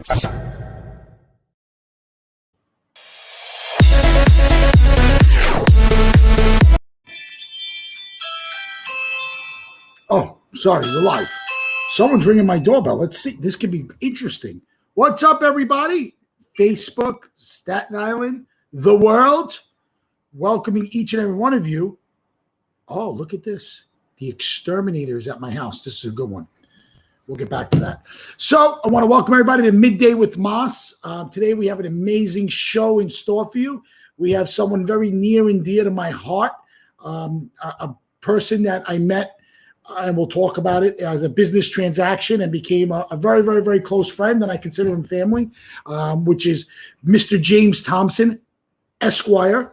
Oh, sorry, we're live. Someone's ringing my doorbell. Let's see. This could be interesting. What's up, everybody? Facebook, Staten Island, the world, welcoming each and every one of you. Oh, look at this. The exterminator is at my house. This is a good one. We'll get back to that. So I want to welcome everybody to Midday with Moss. Today we have an amazing show in store for you. We have someone very near and dear to my heart, a person that I met, and we'll talk about it as a business transaction and became a very, very, very close friend, and I consider him family, which is Mr. James Thomson, Esquire.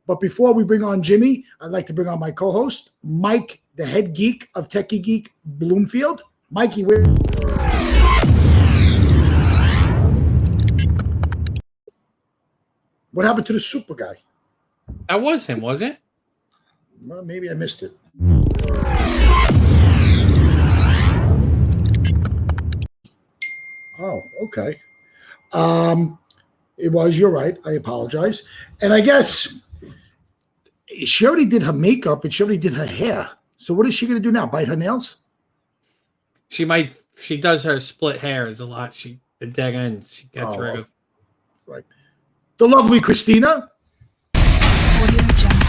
But before we bring on Jimmy, I'd like to bring on my co-host, Mike, the head geek of Techie Geek Bloomfield. Mikey, where? What happened to the super guy? That was him, was it? Well, maybe I missed it. Oh, okay. It was, you're right. I apologize. And I guess she already did her makeup and she already did her hair. So what is she going to do now? Bite her nails? She might. She does her split hairs a lot. The dead end. She gets rid of. Right. The lovely Christina. I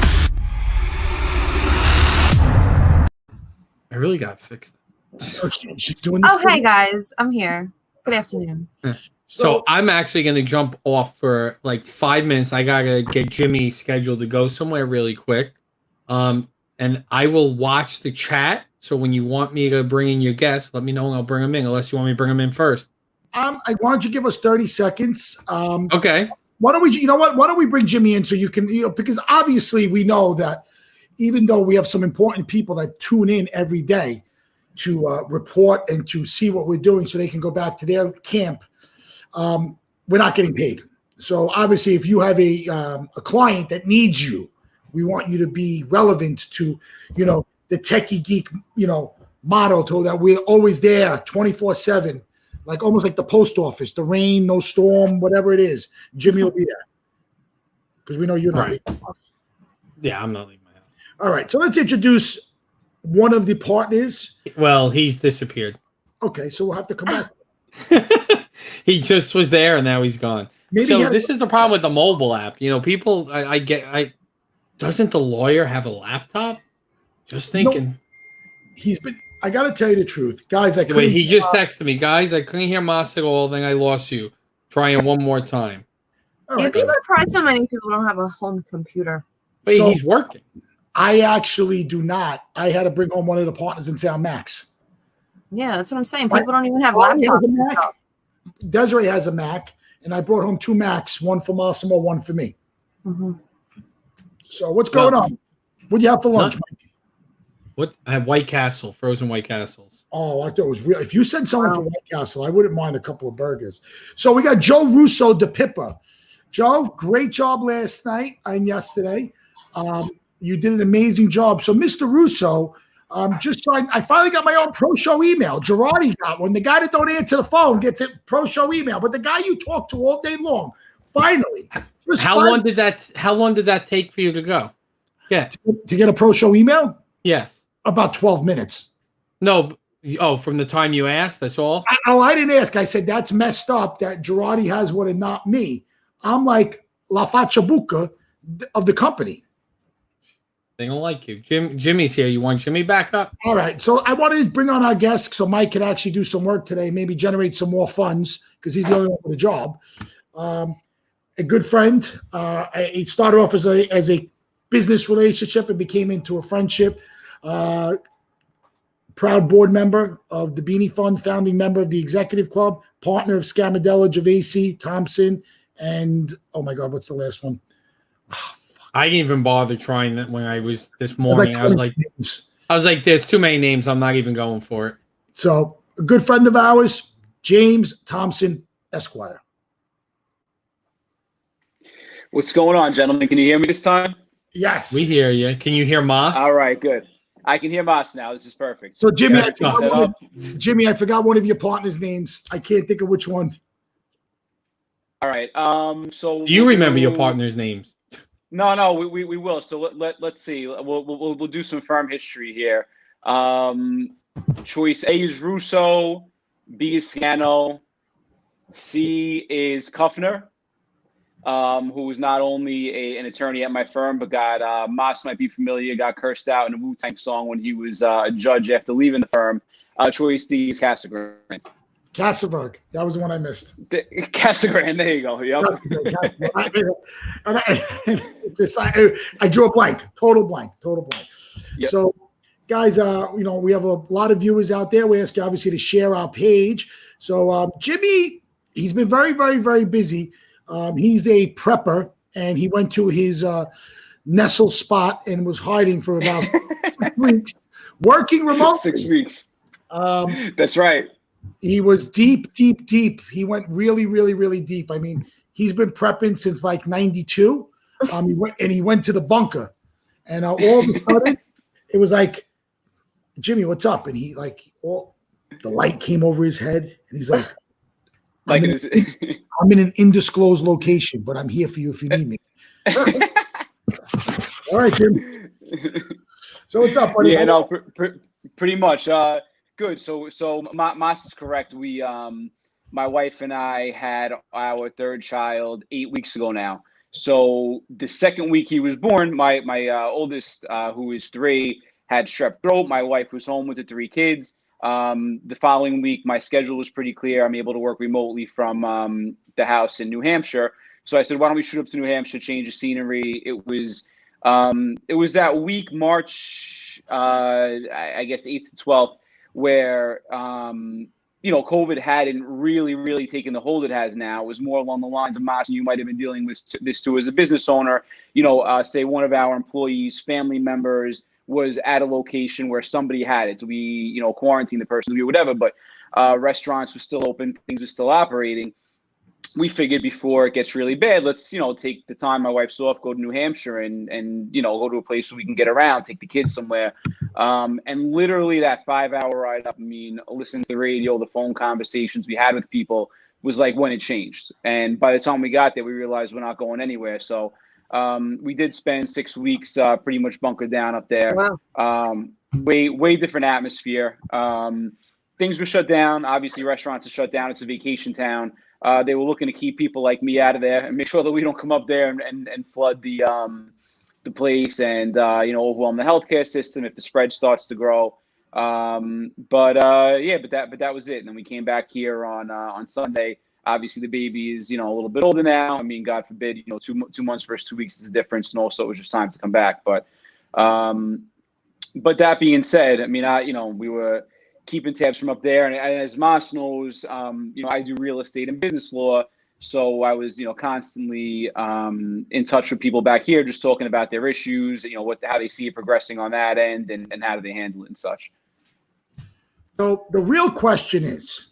really got fixed. She's doing this. Oh, hey guys, I'm here. Good afternoon. So I'm actually going to jump off for like 5 minutes. I gotta get Jimmy scheduled to go somewhere really quick. And I will watch the chat. So when you want me to bring in your guests, let me know and I'll bring them in. Unless you want me to bring them in first. Why don't you give us 30 seconds? Okay. Why don't we? You know what? Why don't we bring Jimmy in so you can? Because obviously we know that even though we have some important people that tune in every day to report and to see what we're doing, so they can go back to their camp, we're not getting paid. So obviously, if you have a client that needs you, we want you to be relevant to, the Techie Geek, motto, to that we're always there 24/7, like almost like the post office, the rain, no storm, whatever it is. Jimmy will be there because we know you're not leaving us. Yeah, I'm not leaving my house. All right, so let's introduce one of the partners. Well, he's disappeared. Okay, so we'll have to come back. He just was there and now he's gone. So this is the problem with the mobile app. People, doesn't the lawyer have a laptop? Just thinking. No, I got to tell you the truth. Guys, Wait, he just texted me. Guys, I couldn't hear Moss at all. Then I lost you. Trying one more time. You'd be surprised how many people don't have a home computer. But he's working. I actually do not. I had to bring home one of the partners and say I'm Max. Yeah, that's what I'm saying. People don't even have laptops and stuff. Desiree has a Mac, and I brought home 2 Macs, one for Massimo, one for me. Mm-hmm. So what's going on? What do you have for lunch, Mike? What? I have White Castle, frozen White Castles. Oh, I thought it was real. If you sent someone for White Castle, I wouldn't mind a couple of burgers. So we got Joe Russo de Pippa. Joe, great job last night and yesterday. You did an amazing job. So Mr. Russo just signed. I finally got my own pro show email. Girardi got one. The guy that don't answer the phone gets a pro show email, but the guy you talk to all day long, finally. How long did that take for you to go? Yeah. To get a pro show email? Yes. About 12 minutes. No. Oh, from the time you asked, that's all? I didn't ask. I said, that's messed up that Girardi has one and not me. I'm like La Faccia Bucca of the company. They don't like you. Jimmy's here. You want Jimmy back up? All right. So I wanted to bring on our guest so Mike could actually do some work today, maybe generate some more funds because he's the only one with a job. A good friend. It started off as a business relationship and became into a friendship. Proud board member of the Beanie Fund, founding member of the Executive Club, partner of Scamadella, Gervasi, Thompson, and oh my God, what's the last one? Oh, I didn't even bother trying that when I was this morning. I was like, there's too many names. I'm not even going for it. So a good friend of ours, James Thomson, Esquire. What's going on, gentlemen? Can you hear me this time? Yes. We hear you. Can you hear Moss? All right, good. I can hear Moss now. This is perfect. So, Jimmy, I forgot one of your partners' names. I can't think of which one. All right. So Do you we'll remember your do- partner's names? No, we will. So let's see. We'll do some firm history here. Choice A is Russo, B is Sciano, C is Kuffner, who is not only an attorney at my firm, but got Moss might be familiar, got cursed out in a Wu-Tang song when he was a judge after leaving the firm. Choice D is Casagrande. Casselberg. That was the one I missed. Casagrande, there you go. Yep. I drew a blank, total blank. Yep. So, guys, we have a lot of viewers out there. We ask you obviously to share our page. So, Jimmy, he's been very, very, very busy. He's a prepper, and he went to his nestle spot and was hiding for about 6 weeks, working remotely. 6 weeks. That's right. He was deep. He went really, really, really deep. I mean, he's been prepping since like 92. He went to the bunker, and all of a sudden, it was like, Jimmy, what's up? And he the light came over his head, and he's like, I'm in an undisclosed location, but I'm here for you if you need me. All right, Jim. So what's up, buddy? Yeah, no, pretty much. Good. So Mas is correct. We, my wife and I had our third child 8 weeks ago now. So the second week he was born, my oldest, who is 3, had strep throat. My wife was home with the 3 kids. The following week, my schedule was pretty clear. I'm able to work remotely from the house in New Hampshire. So I said, why don't we shoot up to New Hampshire, change the scenery? It was that week, March, I guess 8th to 12th, where COVID hadn't really taken the hold it has now. It was more along the lines of Mas, and you might have been dealing with this too as a business owner. Say one of our employees, family members, was at a location where somebody had it. Do we, quarantine the person, do we, whatever, but restaurants were still open, things were still operating. We figured before it gets really bad, let's, take the time my wife's off, go to New Hampshire and go to a place where we can get around, take the kids somewhere. And literally that 5-hour ride up, listening to the radio, the phone conversations we had with people was like when it changed. And by the time we got there, we realized we're not going anywhere. So we did spend 6 weeks pretty much bunkered down up there. Wow. Way different atmosphere. Things were shut down. Obviously, restaurants are shut down. It's a vacation town. They were looking to keep people like me out of there and make sure that we don't come up there and flood the place and overwhelm the healthcare system if the spread starts to grow. But that was it. And then we came back here on Sunday. Obviously, the baby is a little bit older now. God forbid, 2 months versus 2 weeks is a difference, and also it was just time to come back. But that being said, we were keeping tabs from up there, and as Mas knows, I do real estate and business law, so I was constantly in touch with people back here, just talking about their issues, how they see it progressing on that end, and how do they handle it and such. So the real question is,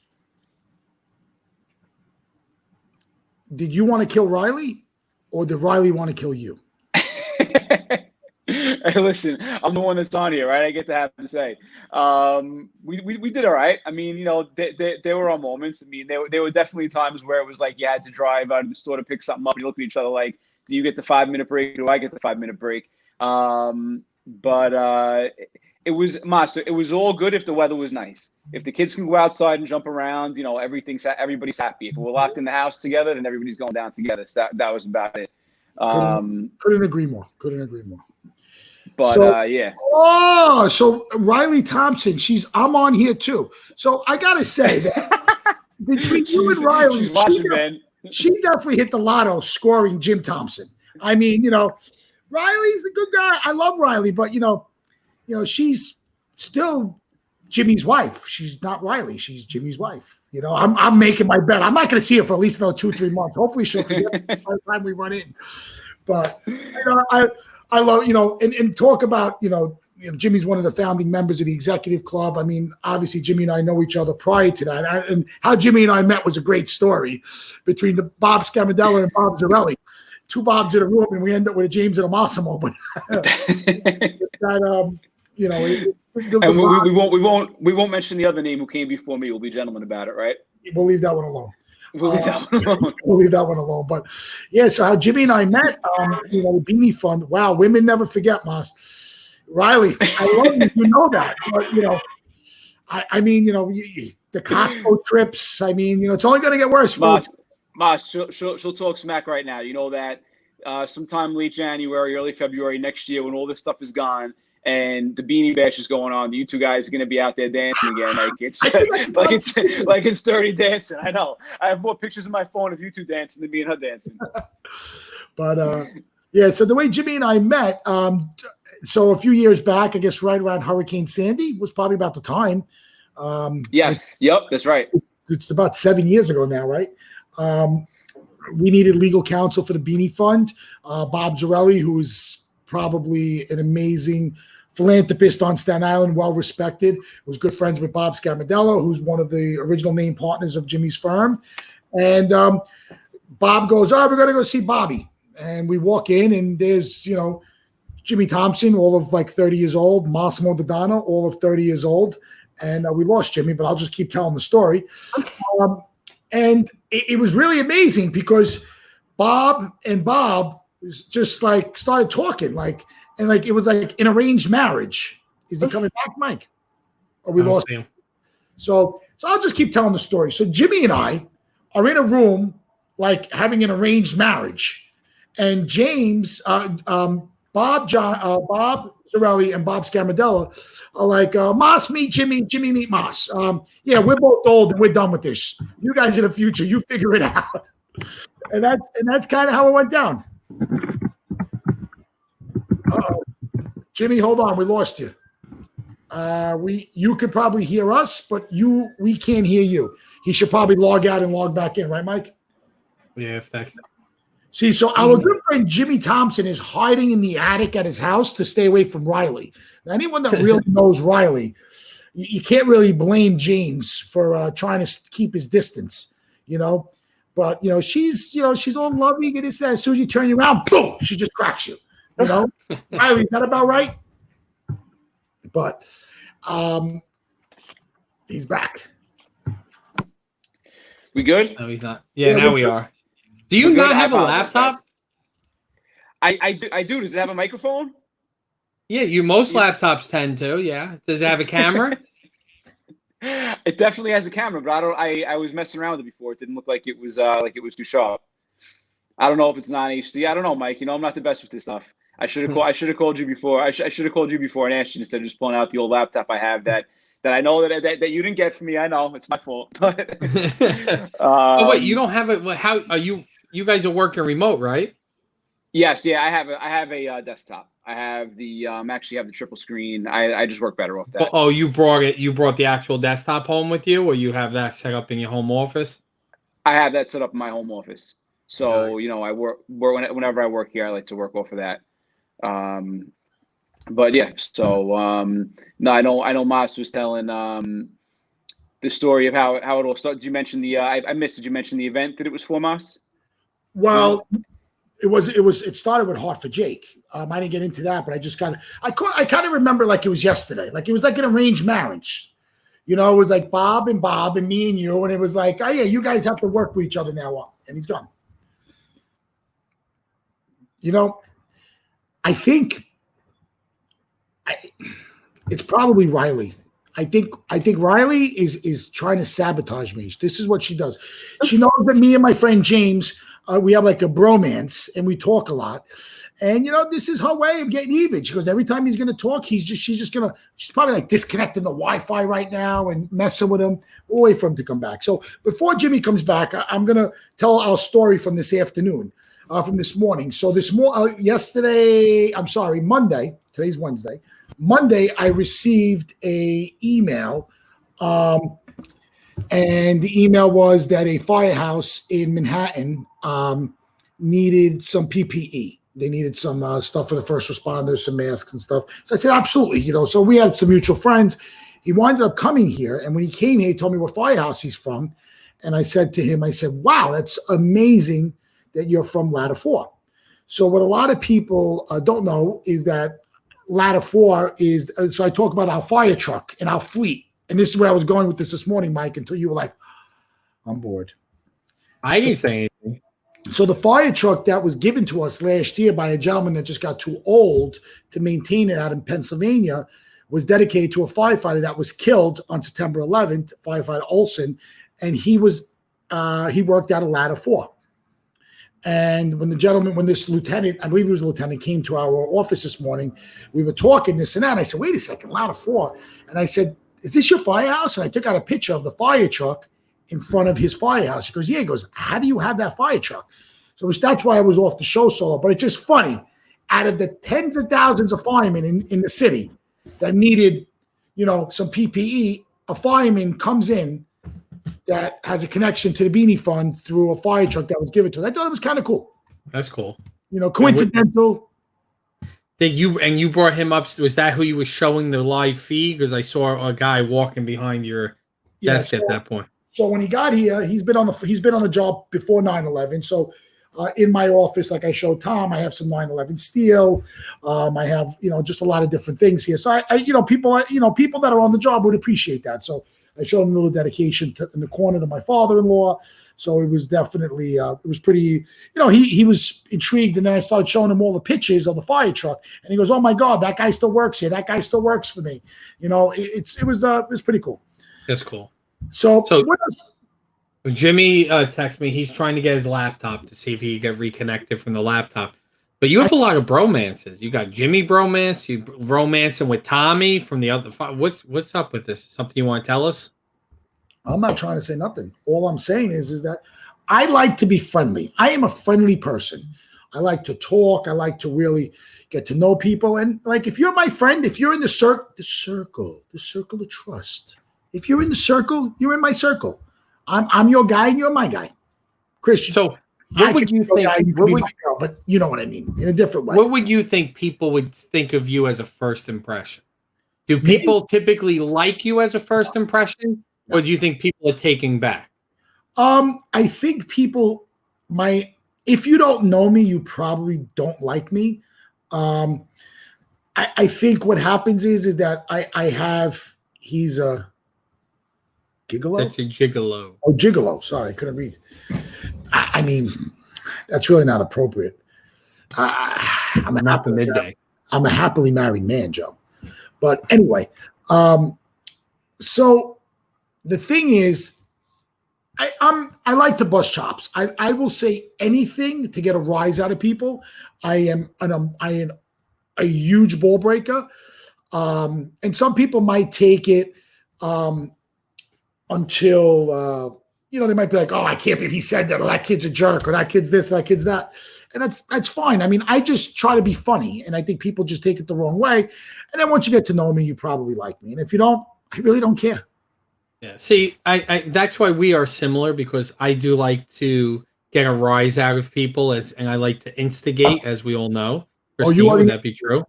did you want to kill Riley, or did Riley want to kill you? Hey, listen, I'm the one that's on here, right? I get to have to say. We did all right. There were our moments. There were definitely times where it was like you had to drive out of the store to pick something up, and you look at each other like, do you get the 5-minute break? Do I get the 5-minute break? It was all good if the weather was nice. If the kids can go outside and jump around, everybody's happy. If we're locked in the house together, then everybody's going down together. So that was about it. Couldn't agree more. But yeah. Oh, so Riley Thompson, I'm on here too. So I gotta say that between you and Riley, she's watching, man. She definitely hit the lotto scoring Jim Thomson. Riley's a good guy. I love Riley, but she's still Jimmy's wife. She's not Riley. She's Jimmy's wife. I'm making my bet. I'm not going to see her for at least another 2-3 months. Hopefully she'll forget by the time we run in. But I love and talk about Jimmy's one of the founding members of the executive club. Obviously Jimmy and I know each other prior to that, and how Jimmy and I met was a great story between the Bob Scamardella and Bob Zarelli. 2 Bobs in a room, and we end up with a James and a Massimo. But we won't mention the other name who came before me. We'll be gentlemen about it, right? We'll leave that one alone. We'll leave that one alone. We'll leave that one alone. But yeah, so how Jimmy and I met, the Beanie Fund. Wow, women never forget, Moss. Riley, I love you. You know that, but I mean, the Costco trips. I mean, it's only going to get worse. Mas, she'll talk smack right now. You know that sometime late January, early February next year, when all this stuff is gone and the Beanie Bash is going on, you two guys are going to be out there dancing again. Like it's Dirty Dancing. I know. I have more pictures on my phone of you two dancing than me and her dancing. But yeah, so the way Jimmy and I met, so a few years back, I guess right around Hurricane Sandy was probably about the time. Yes. Yep. That's right. It's about 7 years ago now, right? We needed legal counsel for the Beanie Fund. Bob Zarelli, who's probably an amazing philanthropist on Staten Island, well-respected, was good friends with Bob Scarmadello, who's one of the original name partners of Jimmy's firm. And Bob goes, we're going to go see Bobby. And we walk in, and there's, Jimmy Thomson, all of like 30 years old, Massimo Dodano, all of 30 years old. And we lost Jimmy, but I'll just keep telling the story. And it was really amazing because Bob was just like started talking and it was like an arranged marriage. Is he coming back, Mike? Or we lost him? So I'll just keep telling the story. So Jimmy and I are in a room like having an arranged marriage, and James, Bob Zarelli and Bob Scarmadella are like, Moss meet Jimmy, Jimmy meet Moss. Yeah, we're both old and we're done with this. You guys in the future, you figure it out. And that's kind of how it went down. Jimmy, hold on, we lost you. You could probably hear us, but we can't hear you. He should probably log out and log back in, right, Mike? Yeah, if that's. See, so our good friend Jimmy Thomson is hiding in the attic at his house to stay away from Riley. Anyone that really knows Riley, you can't really blame James for trying to keep his distance, But she's all loving, and as soon as you turn you around, boom, she just cracks you. Riley, is that about right? But he's back. We good? No, he's not. Yeah, now we are. Do you not have a laptop? I do. Does it have a microphone? Yeah, most laptops tend to. Yeah. Does it have a camera? It definitely has a camera, but I was messing around with it before. It didn't look like it was too sharp. I don't know if it's non-HD. I don't know, Mike. I'm not the best with this stuff. I should have called you before. I should have called you before and asked you instead of just pulling out the old laptop I have that I know that you didn't get from me. I know it's my fault. But oh wait, you don't have it. How are you? You guys are working remote, right? Yes, yeah. I have a desktop. I have the actually have the triple screen. I just work better off that. Oh, you brought it. You brought the actual desktop home with you, or you have that set up in your home office? I have that set up in my home office. So I work whenever I work here. I like to work off of that. But yeah. So no, I know. Mas was telling the story of how it all started. Did you mention the? I missed. Did you mention the event that it was for, Mas? Well, it started with Heart for Jake. I didn't get into that, but I kind of remember like it was yesterday. Like it was like an arranged marriage. It was like Bob and me and you, and it was like, oh yeah, you guys have to work with each other now on. And he's gone. I think it's probably Riley. I think Riley is trying to sabotage me. This is what she does. She knows that me and my friend James, we have like a bromance and we talk a lot. And this is her way of getting even. She goes, every time he's going to talk, she's probably like disconnecting the Wi-Fi right now and messing with him. We'll wait for him to come back. So before Jimmy comes back, I'm going to tell our story from this afternoon, from this morning. So Monday, today's Wednesday. Monday, I received a email, and the email was that a firehouse in Manhattan needed some PPE. They needed some stuff for the first responders, some masks and stuff. So I said, absolutely. So we had some mutual friends. He wound up coming here, and when he came here, he told me what firehouse he's from. And I said to him, wow, that's amazing that you're from Ladder 4. So what a lot of people don't know is that Ladder 4 is, so I talk about our fire truck and our fleet. And this is where I was going with this morning, Mike, until you were like, I'm bored. I didn't say anything. So the fire truck that was given to us last year by a gentleman that just got too old to maintain it out in Pennsylvania was dedicated to a firefighter that was killed on September 11th, firefighter Olson, and he worked out a ladder 4. And when this lieutenant, I believe he was a lieutenant, came to our office this morning, we were talking this and that. And I said, wait a second, ladder 4. And I said, is this your firehouse? And I took out a picture of the fire truck in front of his firehouse. He goes, yeah. He goes, how do you have that fire truck? So that's why I was off the show solo. But it's just funny. Out of the tens of thousands of firemen in the city that needed, some PPE, a fireman comes in that has a connection to the Beanie Fund through a fire truck that was given to us. I thought it was kind of cool. That's cool. Coincidental. Did you brought him up? Was that who you was showing the live feed? Because I saw a guy walking behind your desk at that point. So when he got here, he's been on the job before 9/11. So in my office, like I showed Tom, I have some 9/11 steel. I have just a lot of different things here. So I people that are on the job would appreciate that. So I showed him a little dedication in the corner to my father-in-law. So it was definitely, it was pretty, he was intrigued. And then I started showing him all the pictures of the fire truck. And he goes, oh my God, that guy still works here. That guy still works for me. It was pretty cool. That's cool. So what else? Jimmy texted me. He's trying to get his laptop to see if he can get reconnected from the laptop. But you have a lot of bromances. You got Jimmy bromance. You romancing with Tommy from the other. What's up with this? Something you want to tell us? I'm not trying to say nothing. All I'm saying is that I like to be friendly. I am a friendly person. I like to talk. I like to really get to know people. And like, if you're my friend, if you're in the circle of trust. If you're in the circle, you're in my circle. I'm your guy and you're my guy, Chris. So. What would you think? But you know what I mean, in a different way. What would you think people would think of you as a first impression? Do people typically like you as a first impression, or do you think people are taking back? I think people if you don't know me, you probably don't like me. I think what happens is that he's a gigolo. That's a gigolo. Oh, gigolo. Sorry, I couldn't read. I mean, that's really not appropriate. I'm a Midday. I'm a happily married man, Joe. But anyway, so the thing is, I like to bust chops. I will say anything to get a rise out of people. I am a huge ball breaker, and some people might take it until. They might be like, oh, I can't believe he said that, or that kid's a jerk, or that kid's this, or that kid's that. And that's fine. I mean, I just try to be funny, and I think people just take it the wrong way. And then once you get to know me, you probably like me. And if you don't, I really don't care. Yeah. See, I that's why we are similar, because I do like to get a rise out of people, and I like to instigate, as we all know. Christine, would that be true?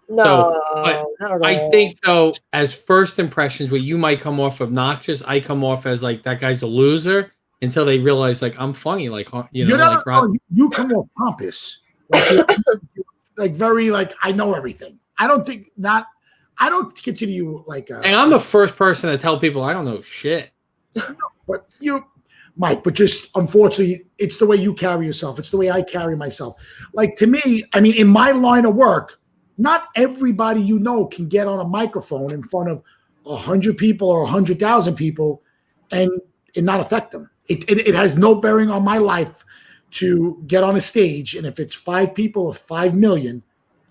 No, but I think though, as first impressions, where you might come off obnoxious, I come off as like that guy's a loser until they realize like I'm funny, like you come off pompous, like very like I know everything. I don't consider you like. And I'm the first person to tell people I don't know shit. But Mike, but just unfortunately, it's the way you carry yourself. It's the way I carry myself. Like to me, I mean, in my line of work. Not everybody can get on a microphone in front of 100 people or 100,000 people and not affect them. It has no bearing on my life to get on a stage. And if it's 5 people or 5 million,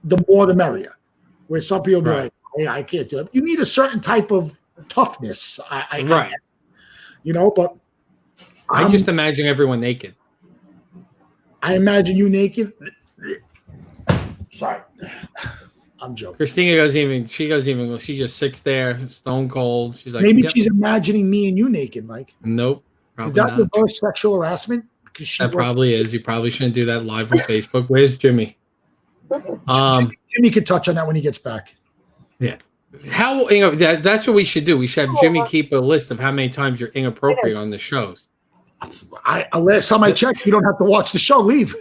the more the merrier. Where some people be like, hey, I can't do it. You need a certain type of toughness. But I just imagine everyone naked. I imagine you naked. Sorry. I'm joking. Christina she just sits there stone cold. She's like, maybe she's imagining me and you naked, Mike. Nope. Is that reverse sexual harassment? That probably is. You probably shouldn't do that live on Facebook. Where's Jimmy? Jimmy could touch on that when he gets back. Yeah. That's what we should do. We should have Jimmy keep a list of how many times you're inappropriate on the shows. Last time I checked, you don't have to watch the show. Leave.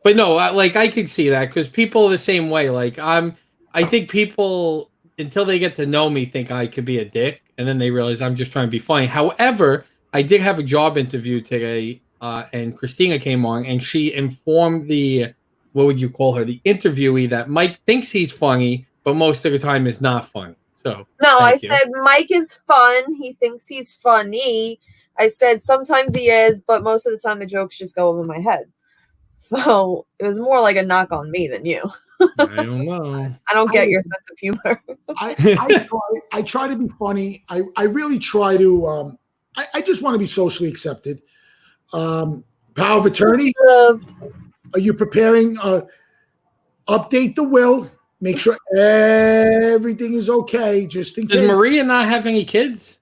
But no, like I can see that because people are the same way. Like I think people until they get to know me think I could be a dick, and then they realize I'm just trying to be funny. However, I did have a job interview today, and Christina came on, and she informed the, what would you call her, the interviewee, that Mike thinks he's funny, but most of the time is not funny. So no, I thank you. said Mike is fun. He thinks he's funny. I said sometimes he is, but most of the time the jokes just go over my head. So it was more like a knock on me than you. I don't know. I don't get your sense of humor. I try to be funny. I really try to. I just want to be socially accepted. Power of attorney. Loved. Are you preparing? Update the will. Make sure everything is okay. Just in case. Does Maria not have any kids?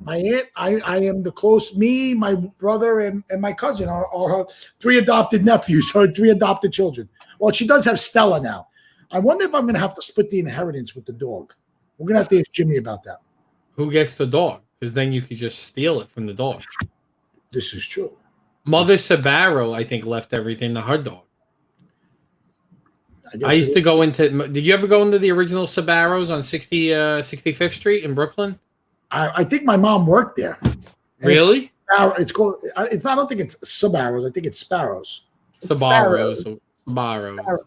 My aunt, I am the close. Me, my brother, and my cousin are her 3 adopted nephews, her 3 adopted children. Well, she does have Stella now. I wonder if I'm going to have to split the inheritance with the dog. We're going to have to ask Jimmy about that. Who gets the dog? Because then you could just steal it from the dog. This is true. Mother Sabaro, I think, left everything to her dog. I used to go into. Did you ever go into the original Sabaros on 65th Street in Brooklyn? I think my mom worked there. Really? It's called. It's not. I don't think it's Sabaros. I think it's Sparrows. Sabaros.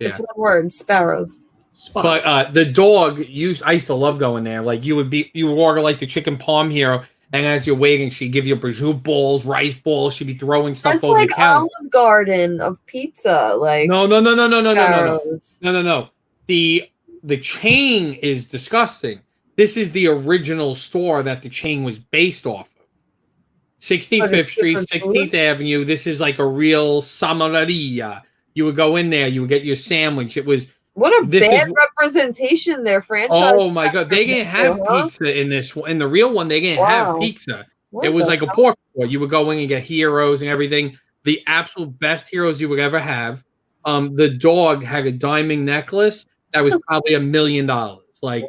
It's one word, sparrows. But the dog, I used to love going there. Like you would order like the chicken palm hero, and as you're waiting, she'd give you prosciutto balls, rice balls. She'd be throwing stuff That's over like the counter. Olive Garden of pizza. Like No. sparrows. No. The chain is disgusting. This is the original store that the chain was based off of. 65th Street, 16th Avenue. This is like a real samaria. You would go in there, you would get your sandwich. It was what a bad representation their franchise. Oh my god, they didn't have pizza in this one. In the real one, they didn't have pizza. It was like a pork store. You would go in and get heroes and everything. The absolute best heroes you would ever have. The dog had a diamond necklace that was probably $1 million. Like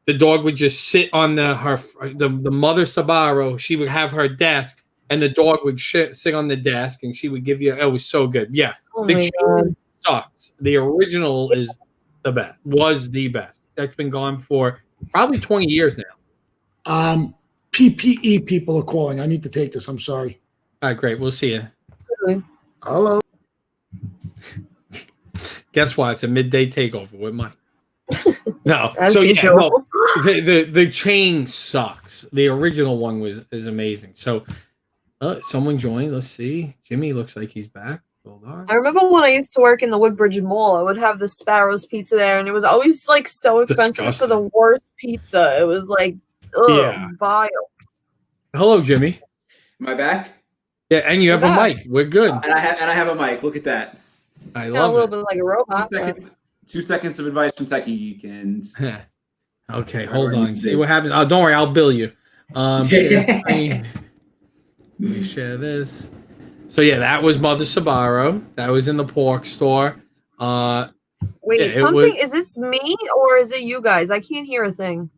the dog would just sit on the mother Sabaro. She would have her desk, and the dog would sit on the desk, and she would give you. It was so good. Yeah, the chain sucks. The original is the best. Was the best. That's been gone for probably 20 years now. PPE people are calling. I need to take this. I'm sorry. All right, great. We'll see you. Hello. Guess what? It's a midday takeover with Mike. No, the chain sucks. The original one is amazing. So, someone joined. Let's see. Jimmy looks like he's back. Hold on. I remember when I used to work in the Woodbridge Mall, I would have the Sparrows pizza there, and it was always like so expensive for the worst pizza. It was like, vile. Hello, Jimmy. Am I back? Yeah, and you have a mic. We're good. And I have a mic. Look at that. I love a little bit like a robot. 2 seconds of advice from Techie Geek and okay, hold on. See what happens. Oh, don't worry, I'll bill you. Share screen. Let me share this. So yeah, that was Mother Sabaro. That was in the pork store. Wait, is this me or is it you guys? I can't hear a thing.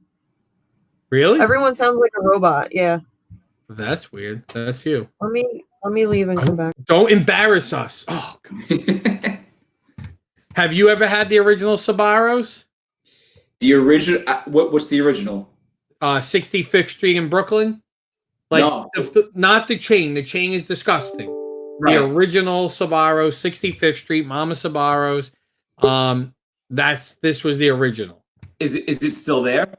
Really? Everyone sounds like a robot. Yeah. That's weird. That's you. Let me leave and come back. Don't embarrass us. Oh, God. Have you ever had the original Sabaros? The original. What's the original? 65th Street in Brooklyn. Like, no. Not the chain. The chain is disgusting. Right. The original Sabaro, 65th Street, Mama Sabaros. This was the original. Is it still there?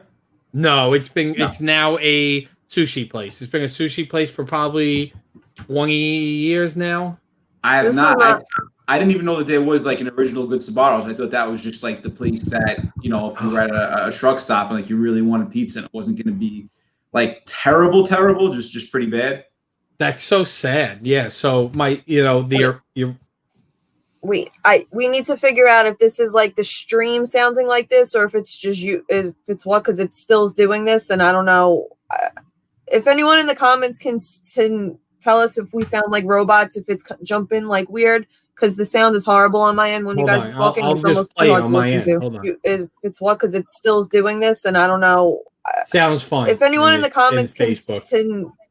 No, it's now a sushi place. It's been a sushi place for probably 20 years now. I have not. I didn't even know that there was like an original good Sabaros. I thought that was just like the place that, if you were at a truck stop and like you really wanted pizza and it wasn't going to be like terrible, just pretty bad. That's so sad. Yeah. So we need to figure out if this is like the stream sounding like this or if it's just you. If it's what, because it still is doing this, and I don't know. If anyone in the comments can tell us if we sound like robots, if it's jumping like weird, because the sound is horrible on my end when you guys are talking. I'll just play on my end. Hold on. If it's what, because it still is doing this, and I don't know. Sounds fine. If anyone in the comments can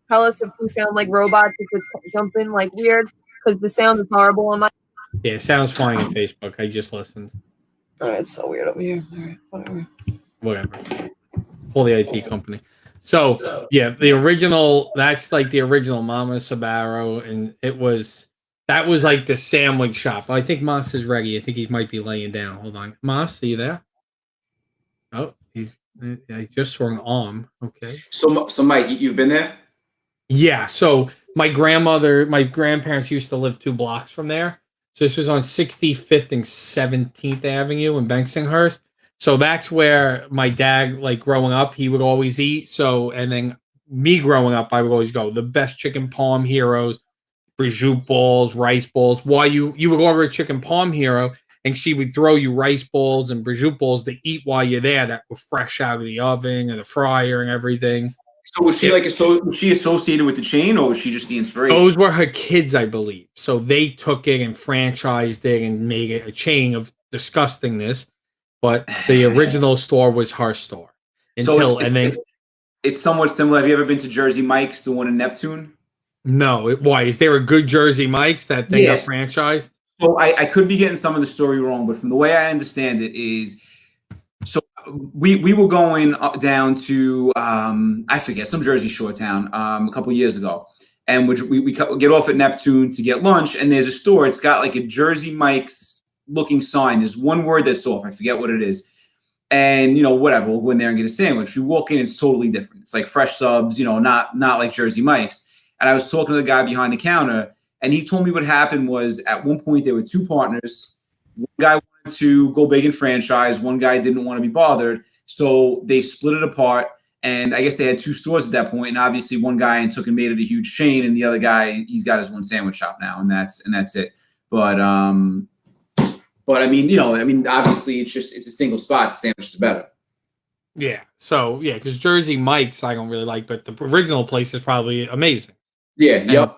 tell us if we sound like robots, if it's jumping like weird, because the sound is horrible on my. Yeah, it sounds fine on Facebook. I just listened. All right, it's so weird over here. All right, whatever. for the IT company. So yeah, the original, that's like the original Mama Sabaro, and that was like the sandwich shop. I think Moss is ready. I think he might be laying down. Hold on, Moss, are you there? Oh, I just saw an arm. Okay. So Mike, you've been there? Yeah. So my grandparents used to live 2 blocks from there. So this was on 65th and 17th Avenue in Bensonhurst. So that's where my dad, like growing up, he would always eat. So, and then me growing up, I would always go the best chicken palm heroes, prosciutto balls, rice balls. While you would order a chicken palm hero, and she would throw you rice balls and prosciutto balls to eat while you're there that were fresh out of the oven and the fryer and everything. So was she was she associated with the chain, or was she just the inspiration? Those were her kids, I believe. So they took it and franchised it and made it a chain of disgustingness. But the original store was her store. It's somewhat similar. Have you ever been to Jersey Mike's, the one in Neptune? No. Why? Is there a good Jersey Mike's that they got franchised? So I could be getting some of the story wrong, but from the way I understand it is, so we were going down to I forget, some Jersey Shore town a couple years ago, and we get off at Neptune to get lunch, and there's a store. It's got like a Jersey Mike's looking sign. There's one word that's off. I forget what it is. And, whatever, we'll go in there and get a sandwich. We walk in, it's totally different. It's like fresh subs, not like Jersey Mike's. And I was talking to the guy behind the counter, and he told me what happened was at one point there were 2 partners. One guy wanted to go big in franchise. One guy didn't want to be bothered. So they split it apart. And I guess they had 2 stores at that point. And obviously one guy took and made it a huge chain. And the other guy, he's got his one sandwich shop now. And that's it. But I mean, obviously it's a single spot. The sandwich is better. Yeah. So yeah, because Jersey Mike's I don't really like, but the original place is probably amazing. Yeah.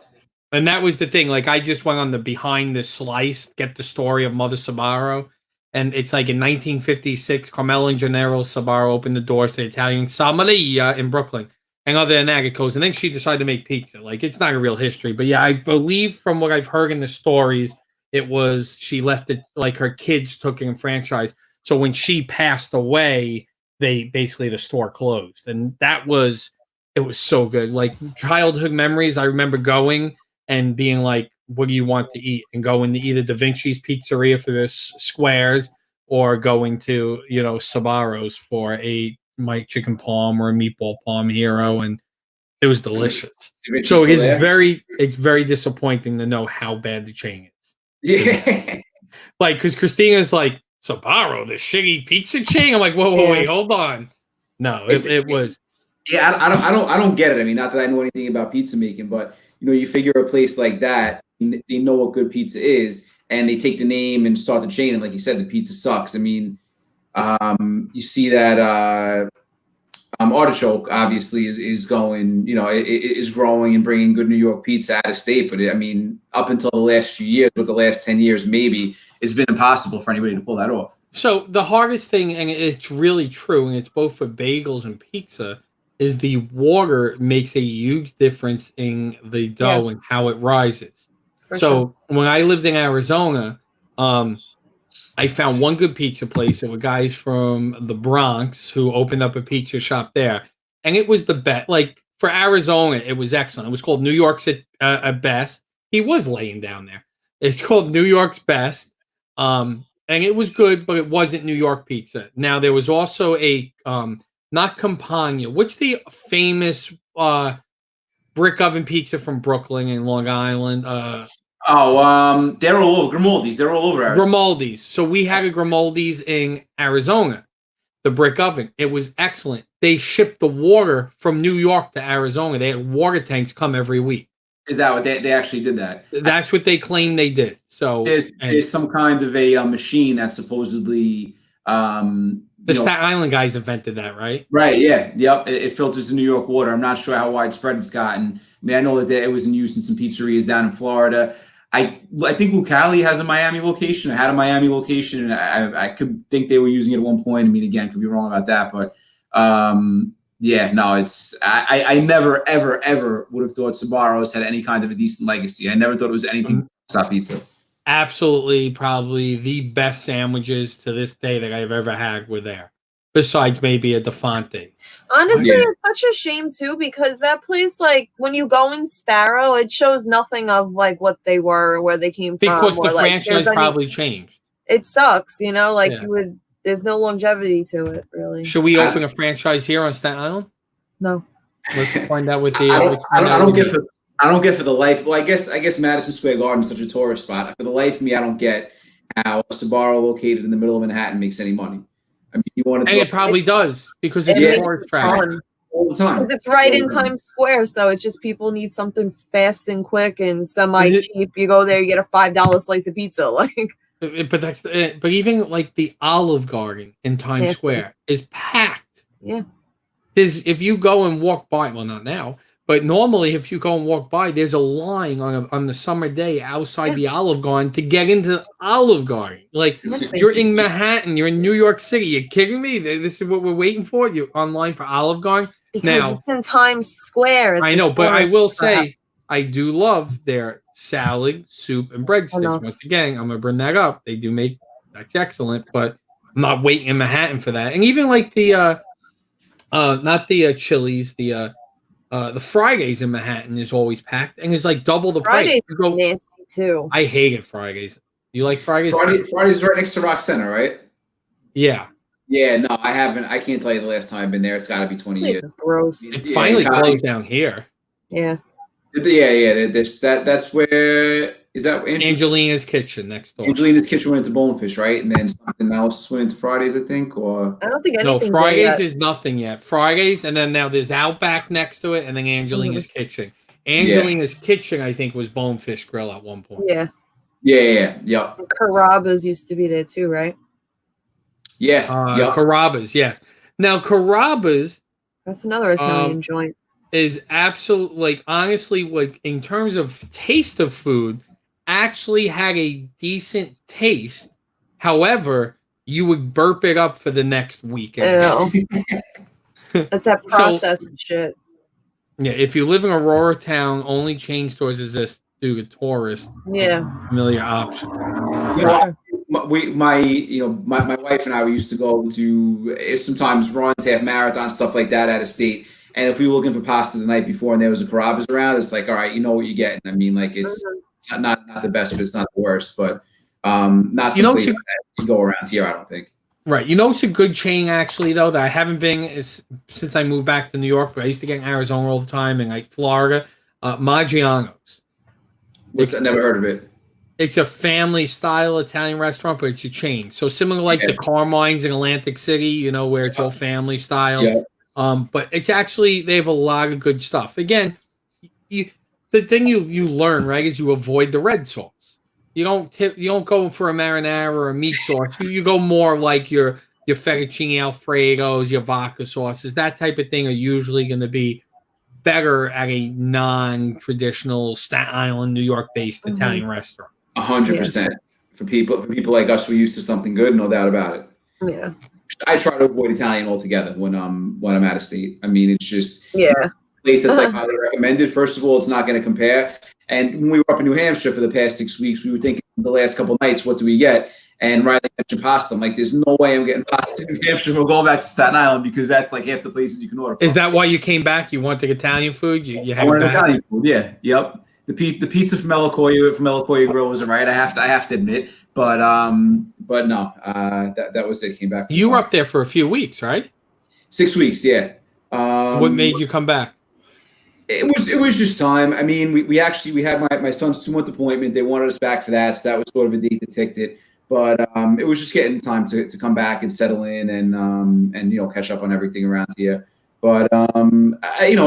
And that was the thing. Like I just went on the Behind the Slice, get the story of Mother Sabaro. And it's like in 1956, Carmelo and Gennaro Sabaro opened the doors to the Italian Samaria in Brooklyn. And other than that, it goes. And then she decided to make pizza. Like it's not a real history. But yeah, I believe from what I've heard in the stories, it was she left it like her kids took it in franchise. So when she passed away, the store closed. And it was so good. Like childhood memories, I remember going and being like, what do you want to eat? And going to either Da Vinci's Pizzeria for this squares or going to, Sabaro's for a chicken palm or a meatball palm hero. And it was delicious. So it's very disappointing to know how bad the chain is. Yeah. Like, because Christina's like, Sabaro, the shitty pizza chain? I'm like, whoa, wait, hold on. No, it was. Yeah, I don't get it. I mean, not that I know anything about pizza making, but you figure a place like that, they know what good pizza is, and they take the name and start the chain. And like you said, the pizza sucks. I mean, you see that Artichoke obviously is going, is growing and bringing good New York pizza out of state. But up until the last few years, but the last 10 years, maybe it's been impossible for anybody to pull that off. So the hardest thing, and it's really true, and it's both for bagels and pizza, is the water makes a huge difference in the dough and how it rises. When I lived in Arizona, I found one good pizza place. There were guys from the Bronx who opened up a pizza shop there. And it was the best. Like, for Arizona, it was excellent. It was called New York's at Best. He was laying down there. It's called New York's Best. And it was good, but it wasn't New York pizza. Now, there was also a, not Campagna. What's the famous brick oven pizza from Brooklyn and Long Island? They're all over Grimaldi's. They're all over Arizona. Grimaldi's. So we had a Grimaldi's in Arizona, the brick oven. It was excellent. They shipped the water from New York to Arizona. They had water tanks come every week. Is that what they actually did that? That's what they claim they did. So there's some kind of a machine that supposedly the Staten Island guys invented that, right? Right. Yeah. Yep. It filters the New York water. I'm not sure how widespread it's gotten. I know that it was in use in some pizzerias down in Florida. I think Lucali has a Miami location. I had a Miami location, and I could think they were using it at one point. Again, could be wrong about that, but it's I never ever would have thought Sabaro's had any kind of a decent legacy. I never thought it was anything stop pizza. Absolutely, probably the best sandwiches to this day that I've ever had were there. besides maybe a Defonte. Honestly, Yeah. it's such a shame too because that place, like when you go in Sparrow, it shows nothing of like what they were, where they came Because from, the or like franchise probably changed. It sucks, you know. Like Yeah. there's no longevity to it, really. Should we open a franchise here on Staten Island? No. Let's find out what the. I don't get for the life. Well, I guess Madison Square Garden is such a tourist spot. For the life of me, I don't get how a Sbarro located in the middle of Manhattan makes any money. I mean, you want to. And it probably does because it's makes tourist traffic all the time. Because it's right in Times Square, so it's just people need something fast and quick and semi-cheap. You go there, you get a $5 slice of pizza. Like, but even like the Olive Garden in Times Square is packed. Yeah. If you go and walk by, well, not now, but normally if you go and walk by, there's a line on the summer day outside the Olive Garden to get into Olive Garden. Like you're in Manhattan, you're in New York City. You're kidding me? This is what we're waiting for. You're online for Olive Garden. Because now it's in Times Square. I know, but I will say I do love their salad, soup, and breadsticks. Once again, I'm gonna bring that up. They do make that's excellent, but I'm not waiting in Manhattan for that. And even like the not the Chili's, the Fridays in Manhattan is always packed and it's like double the price. Nasty too. I hated Fridays. You like Fridays? Fridays is right next to Rock Center, right? Yeah. Yeah, no, I haven't. I can't tell you the last time I've been there. It's got to be 20 years. Gross. It finally closed down here. Yeah. Yeah. That's where is that Angelina's Kitchen next door. Angelina's Kitchen went into Bonefish, right? And then something else went into Fridays, I think. Or I don't think no, Fridays is nothing yet. Fridays, and then now there's Outback next to it, and then Angelina's Kitchen. Angelina's Kitchen, I think, was Bonefish Grill at one point. Yeah. Yeah. Carrabba's used to be there too, right? Yeah. Carrabba's, yes. Now Carrabba's. That's another Italian joint. Is absolutely like honestly, like in terms of taste of food, actually had a decent taste. However, you would burp it up for the next weekend. That's that processed shit. Yeah, if you live in Aurora Town, only chain stores exist due to tourist. Yeah, familiar option. My wife and I, we used to go to sometimes runs, half marathons, stuff like that out of state. And if we were looking for pasta the night before and there was a Carrabba's around, it's like, all right, you know what you're getting. I mean, like it's not the best, but it's not the worst. But not something that you go around here, I don't think. Right. You know, it's a good chain actually, though, that I haven't been since I moved back to New York. But I used to get in Arizona all the time and like Florida. Maggiano's. I never heard of it. It's a family style Italian restaurant, but it's a chain. So similar like the Carmine's in Atlantic City, you know, where it's all family style. Yeah. But it's actually, they have a lot of good stuff. Again, the thing you learn, right, is you avoid the red sauce. You don't go for a marinara or a meat sauce. You go more like your fettuccine alfredos, your vodka sauces, that type of thing are usually going to be better at a non-traditional Staten Island, New York-based Italian restaurant. 100%. For people like us who are used to something good, no doubt about it. Yeah. I try to avoid Italian altogether when I'm out of state. I mean, it's just a place that's like highly recommended. First of all, it's not going to compare. And when we were up in New Hampshire for the past 6 weeks, we were thinking the last couple of nights, what do we get? And Riley mentioned pasta. I'm like, there's no way I'm getting pasta in New Hampshire. We'll go back to Staten Island because that's like half the places you can order from. Is that why you came back? You wanted Italian food? You had Italian food, yeah. Yep. The pizza from Melicoia Grill was right. I have to admit, but no, that was it. Came back. You were up there for a few weeks, right? 6 weeks, yeah. What made you come back? It was just time. I mean, we had my son's 2-month appointment. They wanted us back for that, so that was sort of a date that ticked it. But it was just getting time to come back and settle in and catch up on everything around here. But it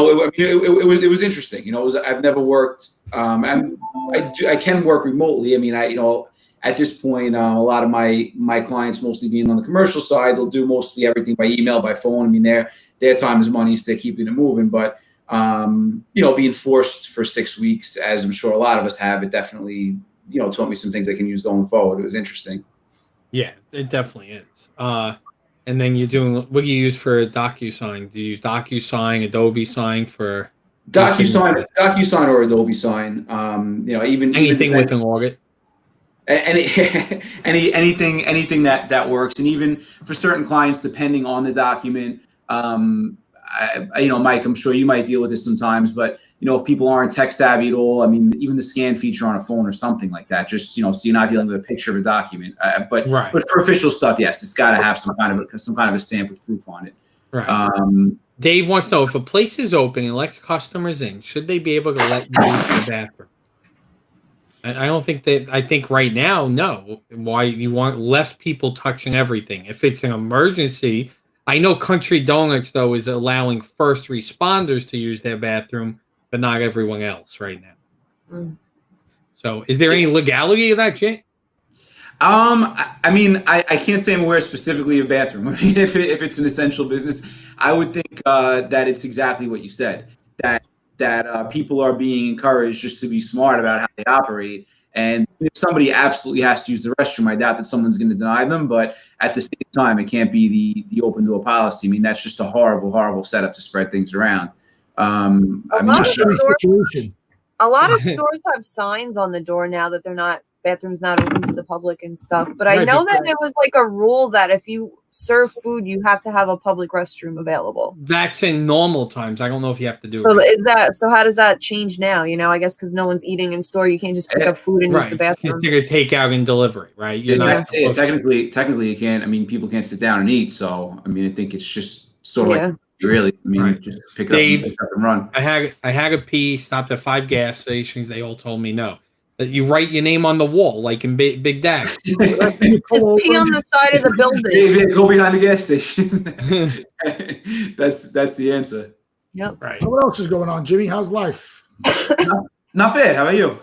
was interesting. You know, I've never worked. I can work remotely. I mean, at this point, a lot of my clients, mostly being on the commercial side, they'll do mostly everything by email, by phone. I mean, their time is money, so they're keeping it moving. But being forced for 6 weeks, as I'm sure a lot of us have, it definitely taught me some things I can use going forward. It was interesting. Yeah, it definitely is. And then you're doing, what do you use for DocuSign? Do you use DocuSign, Adobe Sign for DocuSign or Adobe Sign? Even anything with an audit. anything that works, and even for certain clients, depending on the document. Mike, I'm sure you might deal with this sometimes, but if people aren't tech savvy at all, I mean, even the scan feature on a phone or something like that, just so you're not dealing with a picture of a document. But for official stuff, yes, it's got to have some kind of a stamp with proof on it. Right. Dave wants to know, if a place is open and lets customers in, should they be able to let you use the bathroom? I don't think that. I think right now, no. Why you want less people touching everything? If it's an emergency, I know Country Donuts though is allowing first responders to use their bathroom, but not everyone else right now. So, is there any legality of that, Jay? I mean, I can't say I'm aware specifically of bathroom. I mean, if it's an essential business, I would think that it's exactly what you said. That people are being encouraged just to be smart about how they operate. And if somebody absolutely has to use the restroom, I doubt that someone's going to deny them. But at the same time, it can't be the open door policy. I mean, that's just a horrible, horrible setup to spread things around. A lot of stores have signs on the door now that bathrooms not open to the public and stuff. But I know that it was like a rule that if you serve food, you have to have a public restroom available. That's in normal times. I don't know if you have to do it. So how does that change now? I guess because no one's eating in store, you can't just pick up food and use the bathroom. You're gonna take out and delivery, right? Technically, you can't. I mean, people can't sit down and eat. So, I mean, I think it's just sort of like really. I mean, just pick up and run. I had a pee. Stopped at 5 gas stations. They all told me no. That you write your name on the wall, like in Big Dad. Just pee on the side of the building. David, go behind the gas station. That's the answer. Yep. Right. So what else is going on, Jimmy? How's life? Not bad. How about you?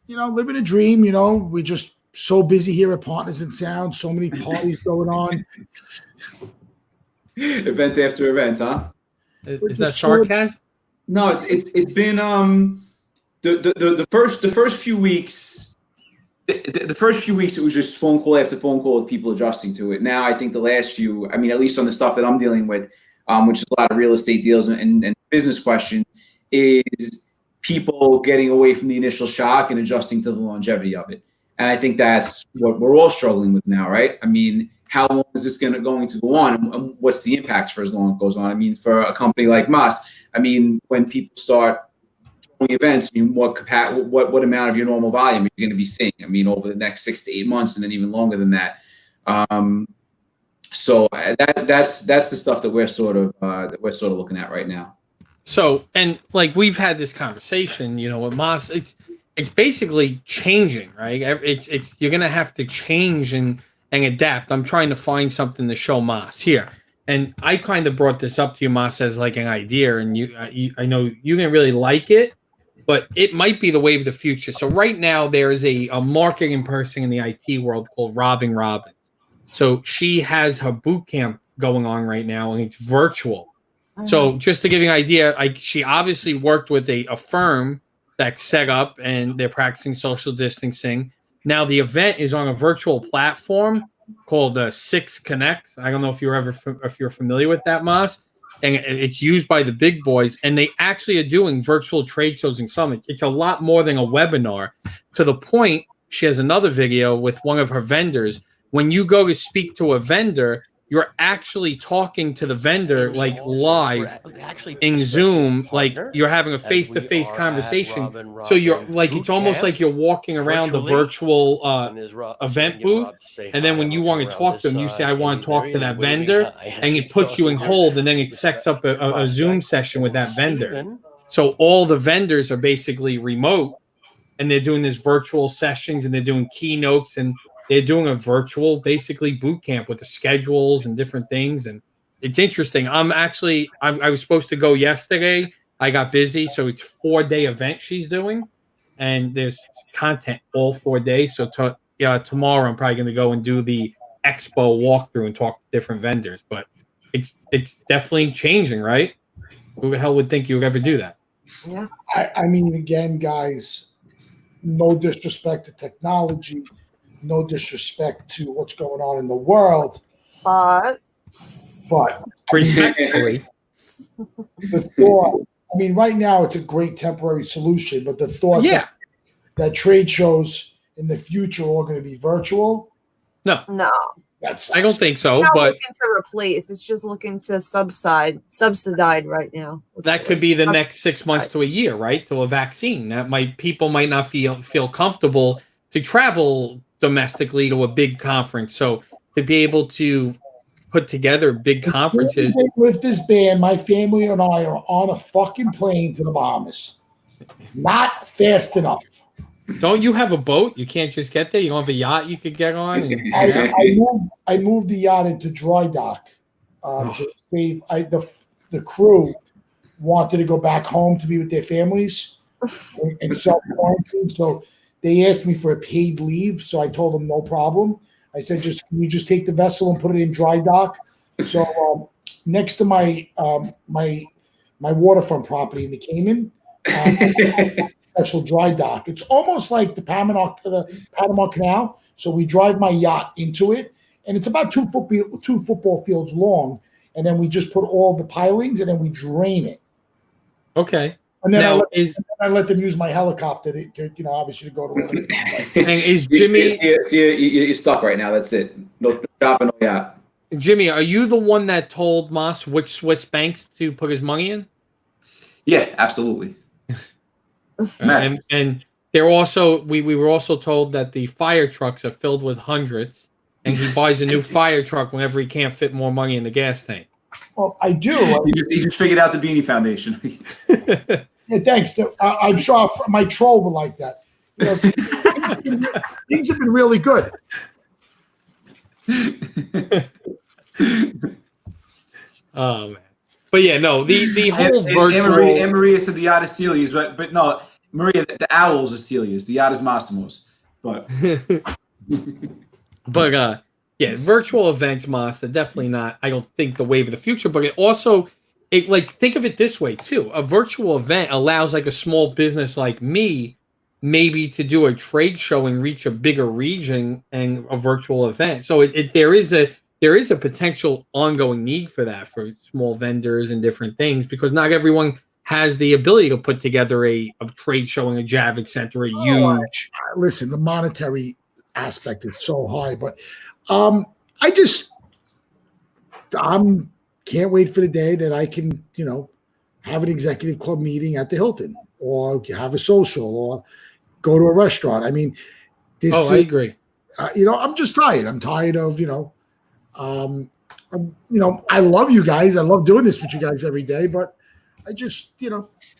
Living a dream. We're just so busy here at Partners in Sound. So many parties going on. Event after event, huh? Is that sarcasm? No, it's been The first few weeks, it was just phone call after phone call with people adjusting to it. Now I think the last few, I mean, at least on the stuff that I'm dealing with, which is a lot of real estate deals and business questions, is people getting away from the initial shock and adjusting to the longevity of it. And I think that's what we're all struggling with now, right? I mean, how long is this going to go on, and what's the impact for as long as it goes on? I mean, for a company like Moss, I mean, when people start events, I mean, what amount of your normal volume are you going to be seeing? I mean, over the next 6 to 8 months, and then even longer than that. So that's the stuff that we're sort of looking at right now. So, and like we've had this conversation, with Moss, it's basically changing, right? It's you're going to have to change and adapt. I'm trying to find something to show Moss here. And I kind of brought this up to you, Moss, as like an idea, and I know you didn't really like it, but it might be the wave of the future. So right now there is a marketing person in the IT world called Robin Robbins. So she has her boot camp going on right now, and it's virtual. So just to give you an idea, she obviously worked with a firm that's set up, and they're practicing social distancing. Now the event is on a virtual platform called the 6 Connects. I don't know if you're familiar with that, Moss. And it's used by the big boys, and they actually are doing virtual trade shows and summits. It's a lot more than a webinar, to the point she has another video with one of her vendors. When you go to speak to a vendor, you're actually talking to the vendor like live in Zoom, like you're having a face-to-face conversation. So you're like, it's almost like you're walking around the virtual event booth. And then when you want to talk to them, you say, I want to talk to that vendor, and it puts you in hold, and then it sets up a Zoom session with that vendor. So all the vendors are basically remote, and they're doing this virtual sessions, and they're doing keynotes, and they're doing a virtual, basically, boot camp with the schedules and different things. And it's interesting. I was supposed to go yesterday. I got busy. So it's a 4-day event she's doing. And there's content all 4 days. So tomorrow I'm probably going to go and do the expo walkthrough and talk to different vendors. But it's definitely changing, right? Who the hell would think you would ever do that? Yeah. I mean, again, guys, no disrespect to technology. No disrespect to what's going on in the world, but respectfully, the thought. I mean, right now it's a great temporary solution, but the thought that trade shows in the future all going to be virtual. No, That's I don't think so. Not But looking to replace. It's just looking to subside right now. that could be the next 6 months to a year, right? To a vaccine. People might not feel comfortable to travel domestically to a big conference. So to be able to put together big conferences with this band, my family and I are on a fucking plane to the Bahamas. Not fast enough. Don't you have a boat? You can't just get there. You don't have a yacht you could get on. And, I moved the yacht into dry dock to save. The crew wanted to go back home to be with their families and self-quarantine. So they asked me for a paid leave. So I told them no problem. I said, can you just take the vessel and put it in dry dock? So next to my waterfront property in the Cayman, special dry dock. It's almost like the Panama Canal. So we drive my yacht into it, and it's about 2 football fields long. And then we just put all the pilings, and then we drain it. Okay. And then I let them use my helicopter to obviously to go to work. And is Jimmy? You're stuck right now. That's it. No shopping, no yacht. Jimmy, are you the one that told Moss which Swiss banks to put his money in? Yeah, absolutely. And they're also we were also told that the fire trucks are filled with hundreds, and he buys a new fire truck whenever he can't fit more money in the gas tank. Well, I do. He just figured out the Beanie Foundation. Yeah, thanks. I'm sure my troll would like that. Things have been really good. Oh man. But yeah, no, the whole virtual. And Maria said the yacht is Celia's, but no, Maria, the owls are Celia's. The yacht is Massimo's. But yeah, virtual events, Moss, are definitely not. I don't think the wave of the future, but think of it this way too. A virtual event allows like a small business like me, maybe to do a trade show and reach a bigger region and a virtual event. So there is a potential ongoing need for that for small vendors and different things, because not everyone has the ability to put together a trade show in a Javits Center, a huge. Listen, the monetary aspect is so high, but can't wait for the day that I can, have an executive club meeting at the Hilton, or have a social, or go to a restaurant. I mean, I agree. I'm just tired. I'm tired of, I love you guys. I love doing this with you guys every day, but I just,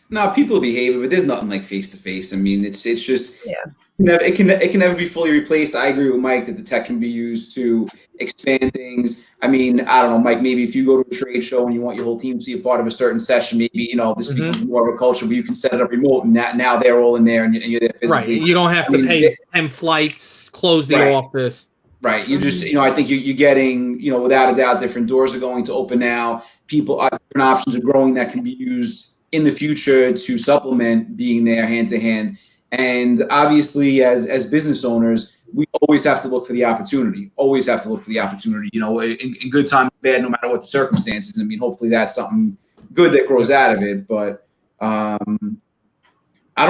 No, people behave, but there's nothing like face to face. I mean, it's just Yeah. it can never be fully replaced. I agree with Mike that the tech can be used to expand things. I mean, I don't know, Mike, maybe if you go to a trade show and you want your whole team to be a part of a certain session, maybe, this becomes more of a culture where you can set it up remote, and now they're all in there and you're there physically. Right. You don't have to pay 10 flights, close the office. Right. You just, I think you're getting, without a doubt, different doors are going to open now. Different options are growing that can be used in the future to supplement being there hand to hand. And obviously, as business owners, we always have to look for the opportunity. Always have to look for the opportunity. In good times, bad, no matter what the circumstances. I mean, hopefully that's something good that grows out of it. But I don't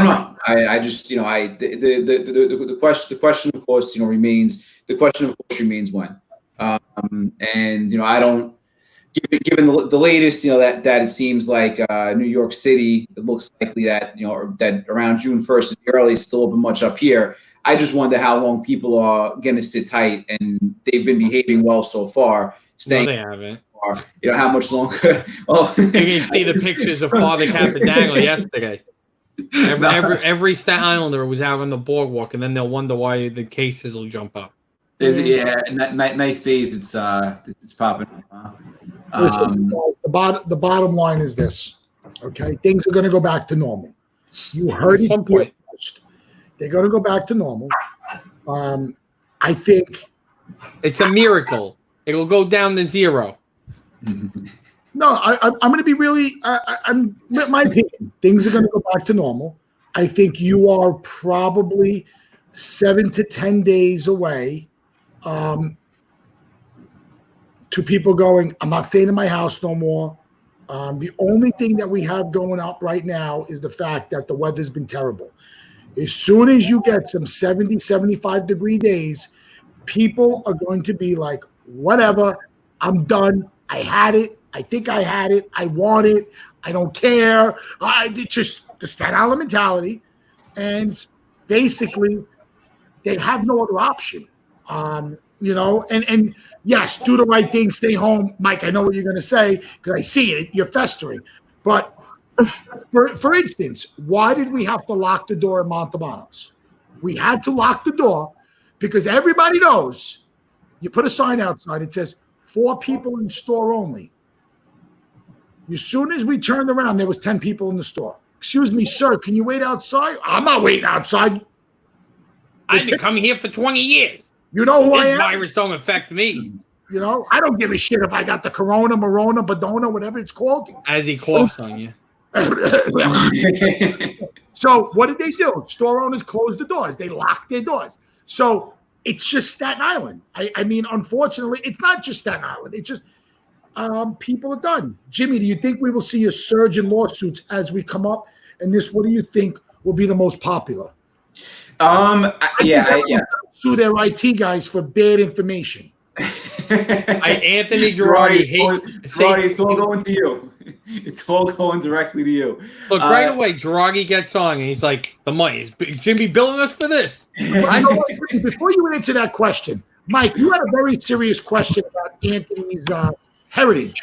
know. I just, the question of course, remains. The question of course remains when. And I don't. Given the latest, that it seems like New York City, it looks likely that that around June 1st is the earliest, still open much up here. I just wonder how long people are going to sit tight, and they've been behaving well so far. No, they haven't. How much longer? Oh, you can see the pictures of Father Capodangle yesterday. Every Staten Islander was out on the boardwalk, and then they'll wonder why the cases will jump up. Nice days. It's popping. Listen, the bottom line is this, okay? Things are going to go back to normal. You heard it at some point. They're going to go back to normal. I think it's a miracle. It'll go down to zero. No, I'm going to be really. My opinion. Things are going to go back to normal. I think you are probably 7 to 10 days away. To people going, I'm not staying in my house no more. The only thing that we have going up right now is the fact that the weather's been terrible. As soon as you get some 70, 75-degree days, people are going to be like, whatever, I'm done. I had it. I think I had it. I want it. I don't care. It's just the Staten Island mentality. And basically, they have no other option. And yes, do the right thing, stay home. Mike, I know what you're going to say because I see it. You're festering. But for instance, why did we have to lock the door at Montalbano's? We had to lock the door because everybody knows you put a sign outside. It says 4 people in store only. As soon as we turned around, there was 10 people in the store. Excuse me, sir, can you wait outside? I'm not waiting outside. I've been coming here for 20 years. You know who I This am? virus don't affect me. You know, I don't give a shit if I got the Corona, Morona, Badona, whatever it's called. As he coughs on you. So what did they do? Store owners closed the doors. They locked their doors. So it's just Staten Island. I mean, unfortunately, it's not just Staten Island. It's just people are done. Jimmy, do you think we will see a surge in lawsuits as we come up? And what do you think will be the most popular? Yeah. Sue their IT guys for bad information. Anthony Girardi hates. Girardi, it's all going to you. It's all going directly to you. Look, right away, Girardi gets on and he's like, "The money is Jimmy billing us for this." I know. Before you answer that question, Mike, you had a very serious question about Anthony's heritage.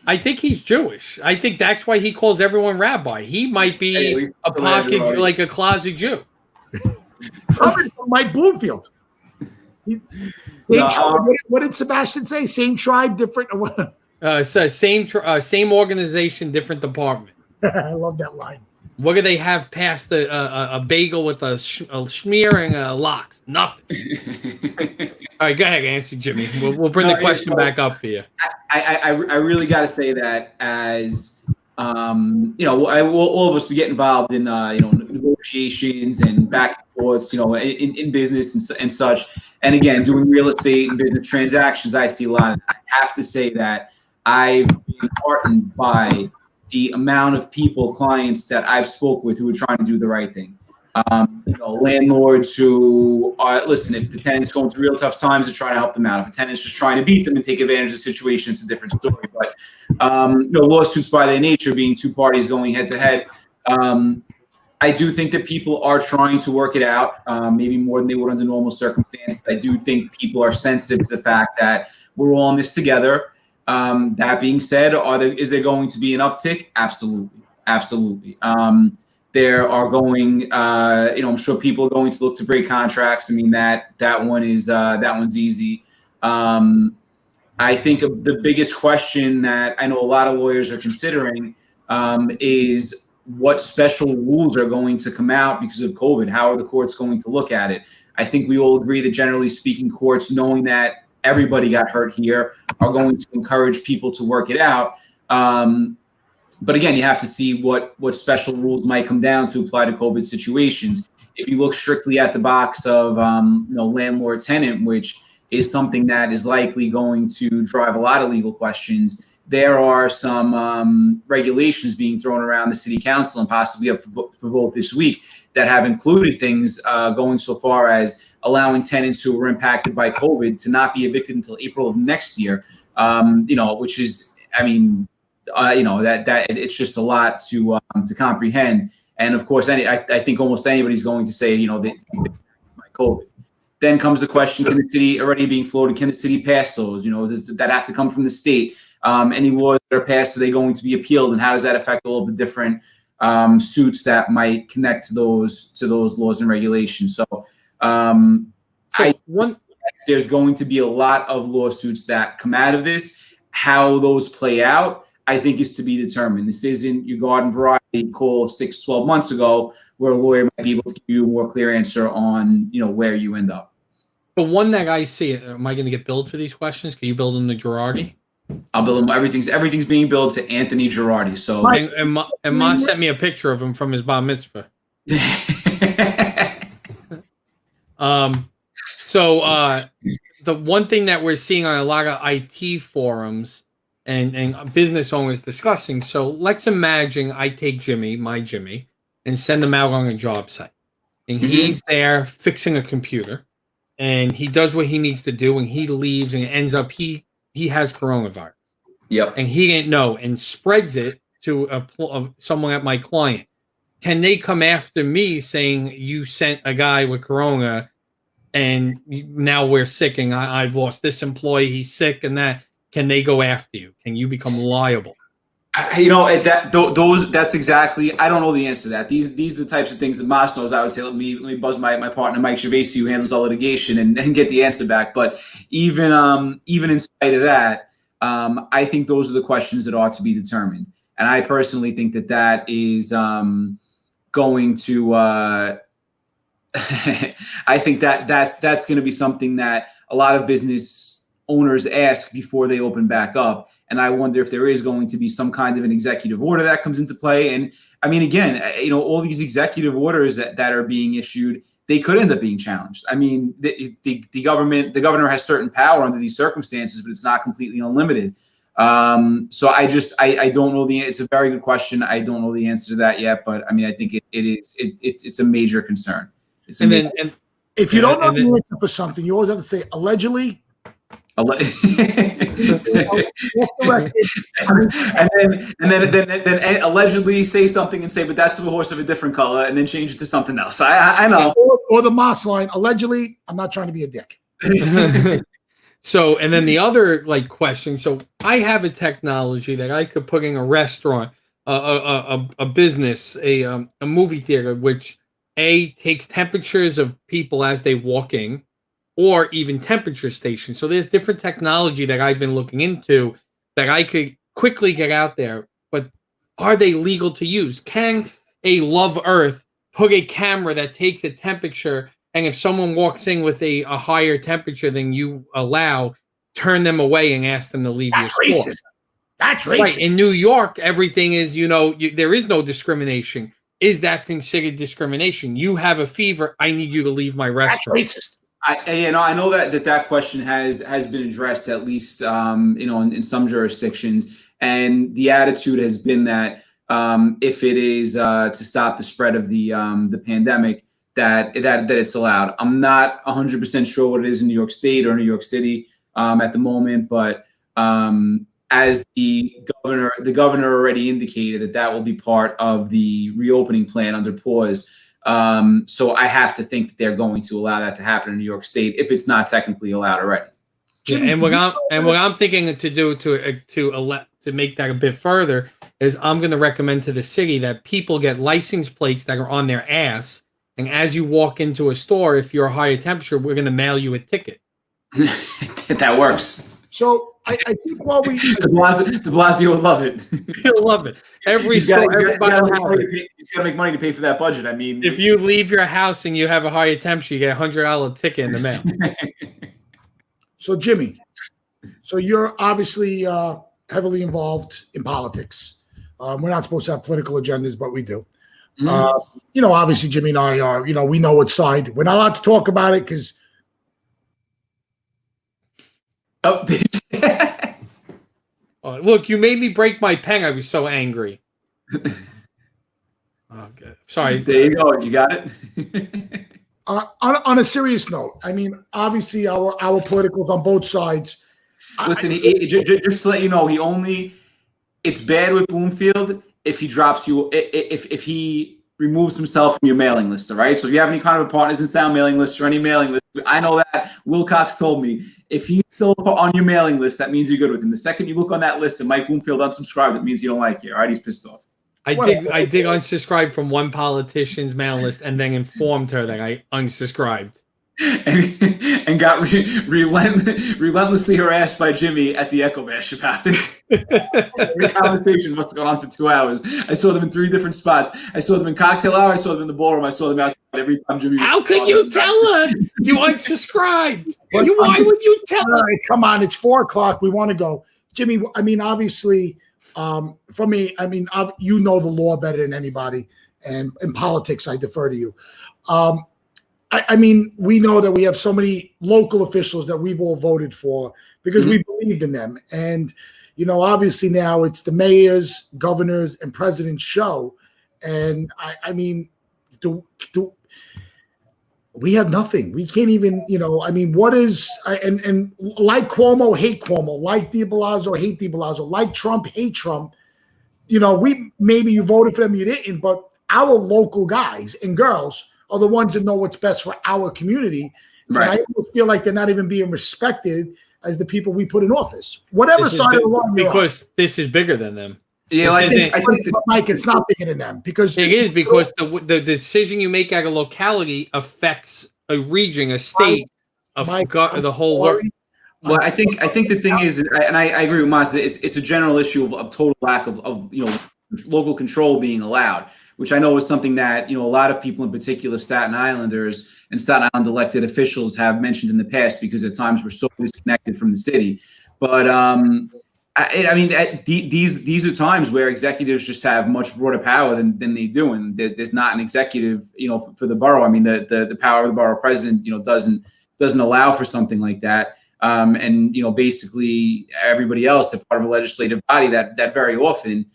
I think he's Jewish. I think that's why he calls everyone rabbi. He might be a pocket, like a closet Jew. Coming from Mike Bloomfield. What did Sebastian say? Same tribe, different. So same organization, different department. I love that line. What do they have past a bagel with a smear and a lox? Nothing. All right, go ahead, answer, Jimmy. We'll bring the question back up for you. I really got to say that as all of us, we get involved in negotiations and back and forths, in business and such. And again, doing real estate and business transactions, I see a lot of that. I have to say that I've been heartened by the amount of clients that I've spoke with who are trying to do the right thing. Landlords who are, listen, if the tenant's going through real tough times, they're trying to help them out. If a tenant's just trying to beat them and take advantage of the situation, it's a different story. But, lawsuits by their nature being two parties going head to head, I do think that people are trying to work it out, maybe more than they would under normal circumstances. I do think people are sensitive to the fact that we're all in this together. That being said, is there going to be an uptick? Absolutely. There are going, I'm sure people are going to look to break contracts. I mean, that one's easy. I think the biggest question that I know a lot of lawyers are considering is what special rules are going to come out because of COVID. How are the courts going to look at it? I think we all agree that generally speaking, courts, knowing that everybody got hurt here, are going to encourage people to work it out. But again, you have to see what special rules might come down to apply to COVID situations. If you look strictly at the box of landlord-tenant, which is something that is likely going to drive a lot of legal questions, there are some regulations being thrown around the city council and possibly up for vote this week that have included things going so far as allowing tenants who were impacted by COVID to not be evicted until April of next year. Which is, that it's just a lot to comprehend. And of course, I think almost anybody's going to say, by COVID. Then comes the question: can the city already being floated? Can the city pass those? Does that have to come from the state? Any laws that are passed, are they going to be appealed? And how does that affect all of the different suits that might connect to those laws and regulations? There's going to be a lot of lawsuits that come out of this. How those play out, I think, is to be determined. This isn't your garden variety call 6-12 months ago where a lawyer might be able to give you a more clear answer on, where you end up. The one that I see, am I going to get billed for these questions? Can you build them to Girardi? I'll build them. Everything's being billed to Anthony Girardi. So and Ma sent me a picture of him from his bar mitzvah. The one thing that we're seeing on a lot of IT forums and business owners discussing. So let's imagine I take my Jimmy, and send them out on a job site. and he's there fixing a computer, and he does what he needs to do, and he leaves, and it ends up he has coronavirus. Yep. And he didn't know, and spreads it to someone at my client. Can they come after me saying you sent a guy with corona, and now we're sick, and I've lost this employee, he's sick, and that? Can they go after you? Can you become liable? That's exactly. I don't know the answer to that. These are the types of things that Moss knows. I would say, let me buzz my partner Mike Gervasi, who handles all litigation, and get the answer back. But even in spite of that, I think those are the questions that ought to be determined. And I personally think that is going to. I think that's going to be something that a lot of business owners ask before they open back up. And I wonder if there is going to be some kind of an executive order that comes into play. And I mean, again, all these executive orders that are being issued, they could end up being challenged. I mean, the governor has certain power under these circumstances, but it's not completely unlimited. So I don't know it's a very good question. I don't know the answer to that yet, but I mean, I think it's a major concern. If you don't know the answer for something, you always have to say allegedly. and then allegedly say something and say, but that's the horse of a different color, and then change it to something else. I know. Or the Moss line, allegedly, I'm not trying to be a dick. So, and then the other question. So I have a technology that I could put in a restaurant, a business, a movie theater, which takes temperatures of people as they walk in, or even temperature stations. So there's different technology that I've been looking into that I could quickly get out there. But are they legal to use? Can a Love Earth put a camera that takes a temperature, and if someone walks in with a higher temperature than you allow, turn them away and ask them to leave your store? That's racist. Right. In New York, everything is, there is no discrimination. Is that considered discrimination? You have a fever, I need you to leave my restaurant. That's racist. I know that question has been addressed, at least in some jurisdictions, and the attitude has been that if it is to stop the spread of the pandemic, that it's allowed. I'm not 100% sure what it is in New York State or New York City at the moment, but as the governor already indicated that will be part of the reopening plan under pause. So I have to think that they're going to allow that to happen in New York State if it's not technically allowed already. Yeah, and what I'm thinking to do to make that a bit further is I'm going to recommend to the city that people get license plates that are on their ass, and as you walk into a store, if you're a higher temperature, we're going to mail you a ticket. That works. So I think while we De Blasio would love it. He'll love it. Everybody will have it. He's got to make money to pay for that budget. I mean, if you leave your house and you have a higher temperature, you get $100 ticket in the mail. So Jimmy, you're obviously heavily involved in politics. We're not supposed to have political agendas, but we do. Obviously Jimmy and I are, we know what side. We're not allowed to talk about it because. Oh, look, you made me break my pen. I was so angry. Okay. Sorry. There you go. You got it. On a serious note, I mean, obviously our politicals on both sides. Listen, just to let you know, it's bad with Bloomfield if he drops you, if he removes himself from your mailing list, all right? So if you have any kind of a Partners in Sound mailing list or any mailing list, I know that Wilcox told me, if he's still on your mailing list, that means you're good with him. The second you look on that list and Mike Bloomfield unsubscribed, that means you don't like you, all right? He's pissed off. I did unsubscribe from one politician's mailing list and then informed her that I unsubscribed. And got relentlessly harassed by Jimmy at the Echo Bash about it. The conversation must have gone on for 2 hours. I saw them in 3 different spots. I saw them in cocktail hour. I saw them in the ballroom. I saw them outside every time Jimmy. How could you tell her you unsubscribed? Why would you tell her? Come on, it's 4:00. We want to go, Jimmy. I mean, obviously, for me, I mean, you know the law better than anybody, and in politics, I defer to you. I mean, we know that we have so many local officials that we've all voted for because we believed in them. And, obviously now it's the mayors, governors, and presidents' show. And I mean, We have nothing. We can't even, I mean, what is and like Cuomo, hate Cuomo, like De Blasio, hate De Blasio, like Trump, hate Trump. We maybe you voted for them, you didn't, but our local guys and girls are the ones that know what's best for our community. Right. And I almost feel like they're not even being respected as the people we put in office. Whatever side of the line, because this is bigger than them. Yeah, I think Mike, it's not bigger than them because it is, because the decision you make at a locality affects a region, a state, the whole world. Well, I think the thing is, and I agree with Mas, it's a general issue of total lack of local control being allowed, which I know is something that a lot of people, in particular Staten Islanders and Staten Island elected officials, have mentioned in the past, because at times we're so disconnected from the city. But I mean, these are times where executives just have much broader power than they do, and there's not an executive, for the borough. I mean, the power of the borough president, doesn't allow for something like that. And basically everybody else, they're part of a legislative body that very often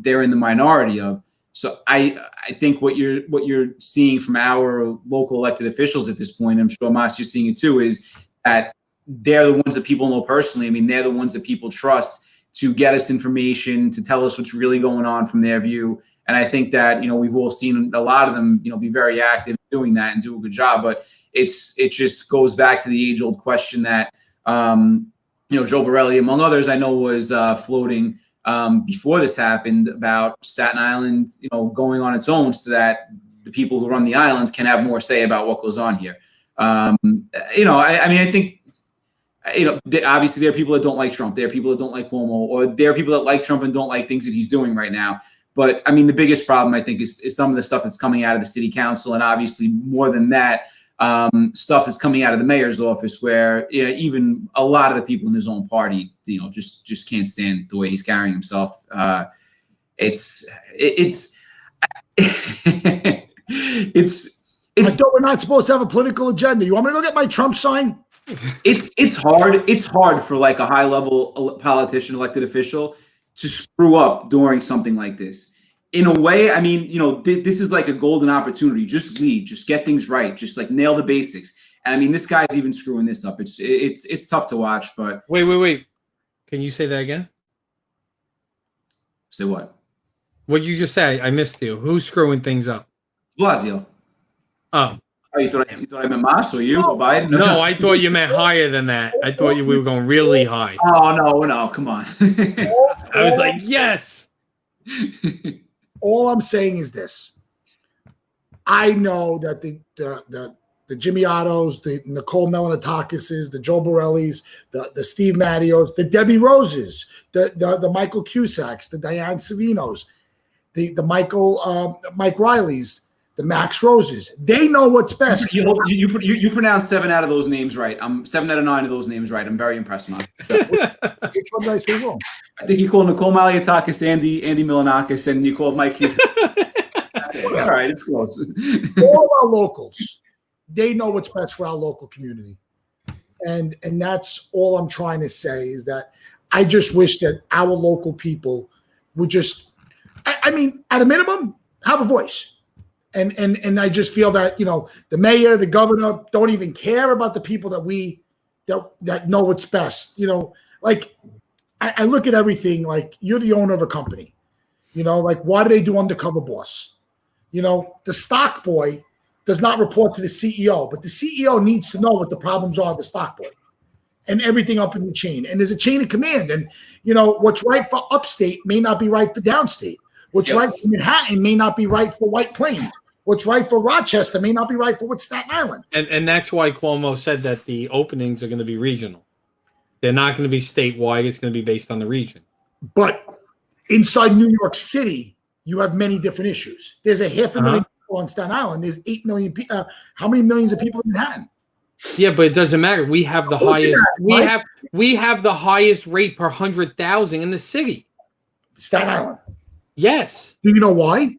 they're in the minority of. So I think what you're seeing from our local elected officials at this point, I'm sure Mas, you're seeing it too, is that they're the ones that people know personally. I mean, they're the ones that people trust to get us information, to tell us what's really going on from their view. And I think that, we've all seen a lot of them, be very active in doing that and do a good job. But it just goes back to the age-old question that, Joe Borelli, among others, I know was floating before this happened, about Staten Island, going on its own, so that the people who run the islands can have more say about what goes on here. I mean, I think, obviously there are people that don't like Trump. There are people that don't like Cuomo, or there are people that like Trump and don't like things that he's doing right now. But I mean, the biggest problem, I think, is some of the stuff that's coming out of the city council, and obviously more than that, stuff that's coming out of the mayor's office, where even a lot of the people in his own party, just can't stand the way he's carrying himself. It's I thought we're not supposed to have a political agenda. You want me to go get my Trump sign? It's hard for like a high level politician, elected official, to screw up during something like this. In a way, I mean, this is like a golden opportunity. Just lead, just get things right, just like nail the basics. And I mean, this guy's even screwing this up. It's tough to watch. But wait, can you say that again? Say what? What you just said? I missed you. Who's screwing things up? Blasio. Oh, you thought I meant Mas or you or Biden? No, I thought you meant higher than that. I thought we were going really high. Oh no, come on. I was like, yes. All I'm saying is this. I know that the Jimmy Ottos, the Nicole Melanotakises, the Joe Borellis, the Steve Mattios, the Debbie Roses, the Michael Cusacks, the Diane Savinos, the Mike Rileys, the Max Roses. They know what's best. You pronounced 7 out of those names right. 7 out of 9 of those names right. I'm very impressed, man. Which one did I say wrong? I think you called Nicole Maliotakis Andy Milanakis, and you called Mike Hughes. All right, it's close. All our locals, they know what's best for our local community. And that's all I'm trying to say, is that I just wish that our local people would just, I mean, at a minimum, have a voice. And I just feel that, the mayor, the governor don't even care about the people that know what's best. Like I look at everything like you're the owner of a company. Like, why do they do undercover boss? The stock boy does not report to the CEO, but the CEO needs to know what the problems are of the stock boy and everything up in the chain. And there's a chain of command. And, what's right for upstate may not be right for downstate. What's right for Manhattan may not be right for White Plains. What's right for Rochester may not be right for what's Staten Island. And that's why Cuomo said that the openings are going to be regional. They're not going to be statewide. It's going to be based on the region. But inside New York City, you have many different issues. There's a 500,000 people on Staten Island. There's 8 million people. How many millions of people in Manhattan? Yeah, but it doesn't matter. We have the highest. We have the highest rate per 100,000 in the city. Staten Island. Yes. Do you know why?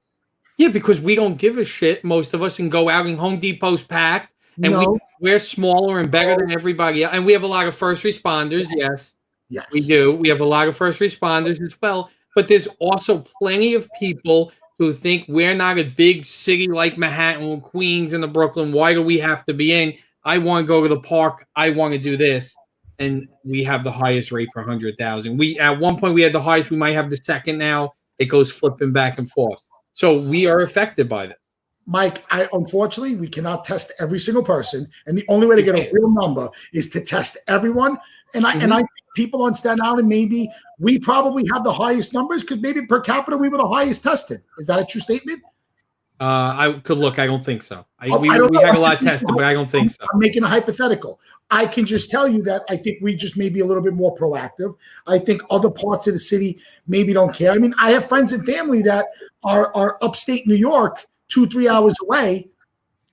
Yeah, because we don't give a shit, most of us, and go out in Home Depot's packed, and we're smaller and better than everybody else. And we have a lot of first responders, yes. Yes. We do. We have a lot of first responders as well. But there's also plenty of people who think we're not a big city like Manhattan or Queens and the Brooklyn. Why do we have to be in? I want to go to the park. I want to do this. And we have the highest rate per 100,000. We at one point we had the highest. We might have the second now. It goes flipping back and forth. So we are affected by this. Mike, unfortunately, we cannot test every single person, and the only way to get a real number is to test everyone. And I think people on Staten Island, maybe we probably have the highest numbers because maybe per capita we were the highest tested. Is that a true statement? I could look. I don't think so. We had a lot tested, but I don't think so. I'm making a hypothetical. I can just tell you that I think we just may be a little bit more proactive. I think other parts of the city maybe don't care. I mean, I have friends and family that are upstate New York, 2-3 hours away.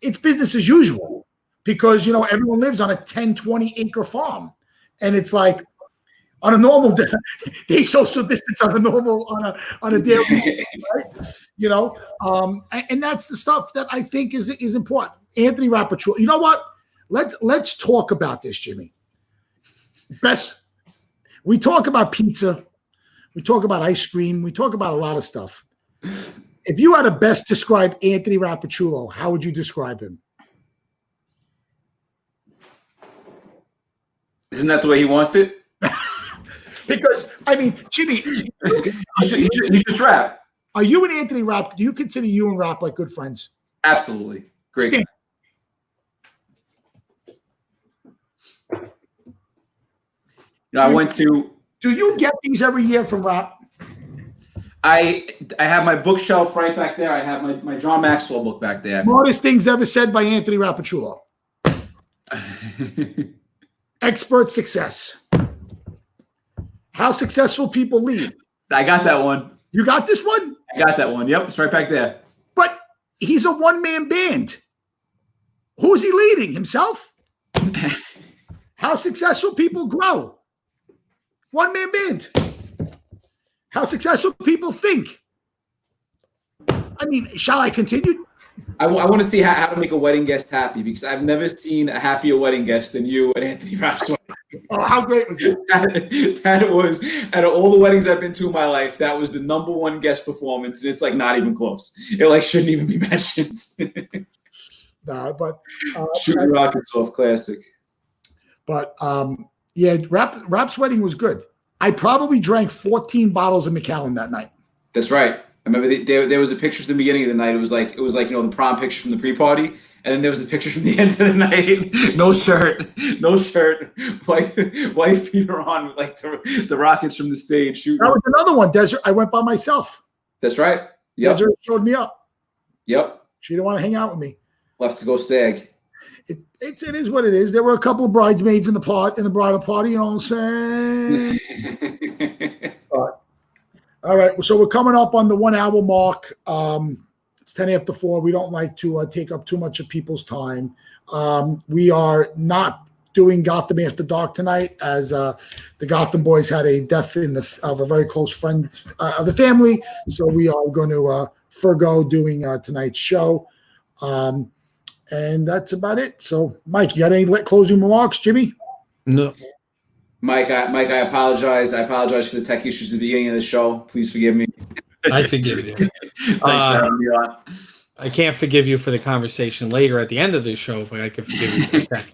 It's business as usual because, you know, everyone lives on a 10, 20 acre farm. And it's like on a normal day, they social distance on a daily basis, right? You know, and that's the stuff that I think is important. Anthony Rappaciuolo, you know what? Let's talk about this, Jimmy. We talk about pizza, we talk about ice cream, we talk about a lot of stuff. If you had to best describe Anthony Rappaciuolo, how would you describe him? Isn't that the way he wants it? Because, I mean, Jimmy, you should rap. Are you and Anthony Rapp, do you consider you and Rapp like good friends? Absolutely. Great. Stan. You know, I went to. Do you get these every year from Rapp? I have my bookshelf right back there. I have my John Maxwell book back there. Smartest things ever said by Anthony Rappaciuolo. Expert success. How successful people lead. I got that one. You got this one? I got that one. Yep, it's right back there. But he's a one-man band. Who's he leading? Himself? How successful people grow. One-man band. How successful people think. I mean, shall I continue? I want to see how to make a wedding guest happy because I've never seen a happier wedding guest than you and Anthony Rappaciuolo. Oh, how great was it? That was, out of all the weddings I've been to in my life, that was the number one guest performance, and it's like not even close. It like shouldn't even be mentioned. Nah, but Shoot Your Rockets Off classic. But yeah, Rapp's wedding was good. I probably drank 14 bottles of Macallan that night. That's right. I remember there was a picture from the beginning of the night. It was like you know, the prom picture from the pre-party, and then there was a picture from the end of the night. No shirt, wife beater on, with like the Rockets from the stage shooting. That was another one. Desert. I went by myself. That's right. Yep. Desert showed me up. Yep. She didn't want to hang out with me. Left to go stag. It is what it is. There were a couple of bridesmaids in the bridal party. You know what I'm saying? All right, so we're coming up on the 1 hour mark. It's 10 after 4. We don't like to take up too much of people's time. We are not doing Gotham After Dark tonight, as the Gotham boys had a death of a very close friend of the family. So we are going to forego doing tonight's show. And that's about it. So, Mike, you got any closing remarks, Jimmy? No. Mike, I apologize. I apologize for the tech issues at the beginning of the show. Please forgive me. I forgive you. Thanks for having me on. I can't forgive you for the conversation later at the end of the show, but I can forgive you for that.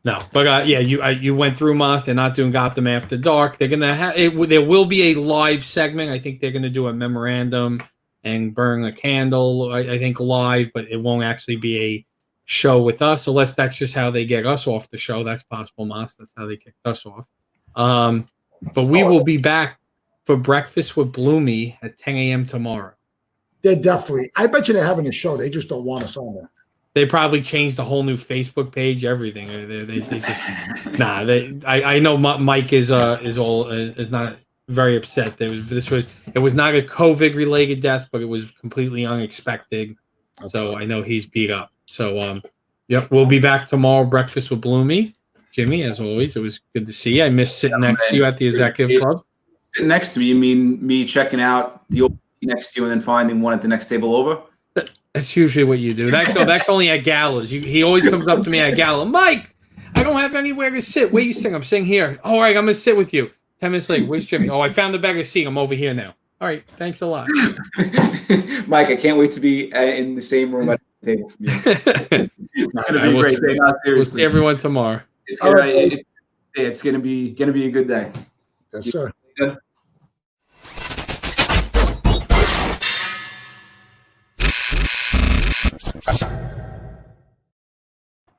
No, but yeah, you went through Moss. They're not doing Gotham After Dark. They're gonna have there will be a live segment. I think they're gonna do a memorandum and burn a candle. I think live, but it won't actually be a show with us, unless that's just how they get us off the show. That's possible, Moss. That's how they kicked us off. But we will be back for Breakfast with Bloomy at 10 a.m. tomorrow. They're definitely. I bet you they're having a show. They just don't want us on there. They probably changed the whole new Facebook page, everything. They just nah. I know Mike is not very upset. It was not a COVID related death, but it was completely unexpected. So I know he's beat up. So, yep, we'll be back tomorrow. Breakfast with Bloomy. Jimmy, as always, it was good to see you. I missed sitting next to you at the Executive Club. Sitting next to me, you mean me checking out the old next to you and then finding one at the next table over? That's usually what you do. That's only at galas. He always comes up to me at gala. Mike, I don't have anywhere to sit. Where you sitting? I'm sitting here. All right, I'm going to sit with you. 10 minutes later, where's Jimmy? Oh, I found a better seat. I'm over here now. All right. Thanks a lot. Mike, I can't wait to be in the same room at the table from you. It's gonna be great. No, We'll see everyone tomorrow. It's gonna be a good day. Yes, sir. Good.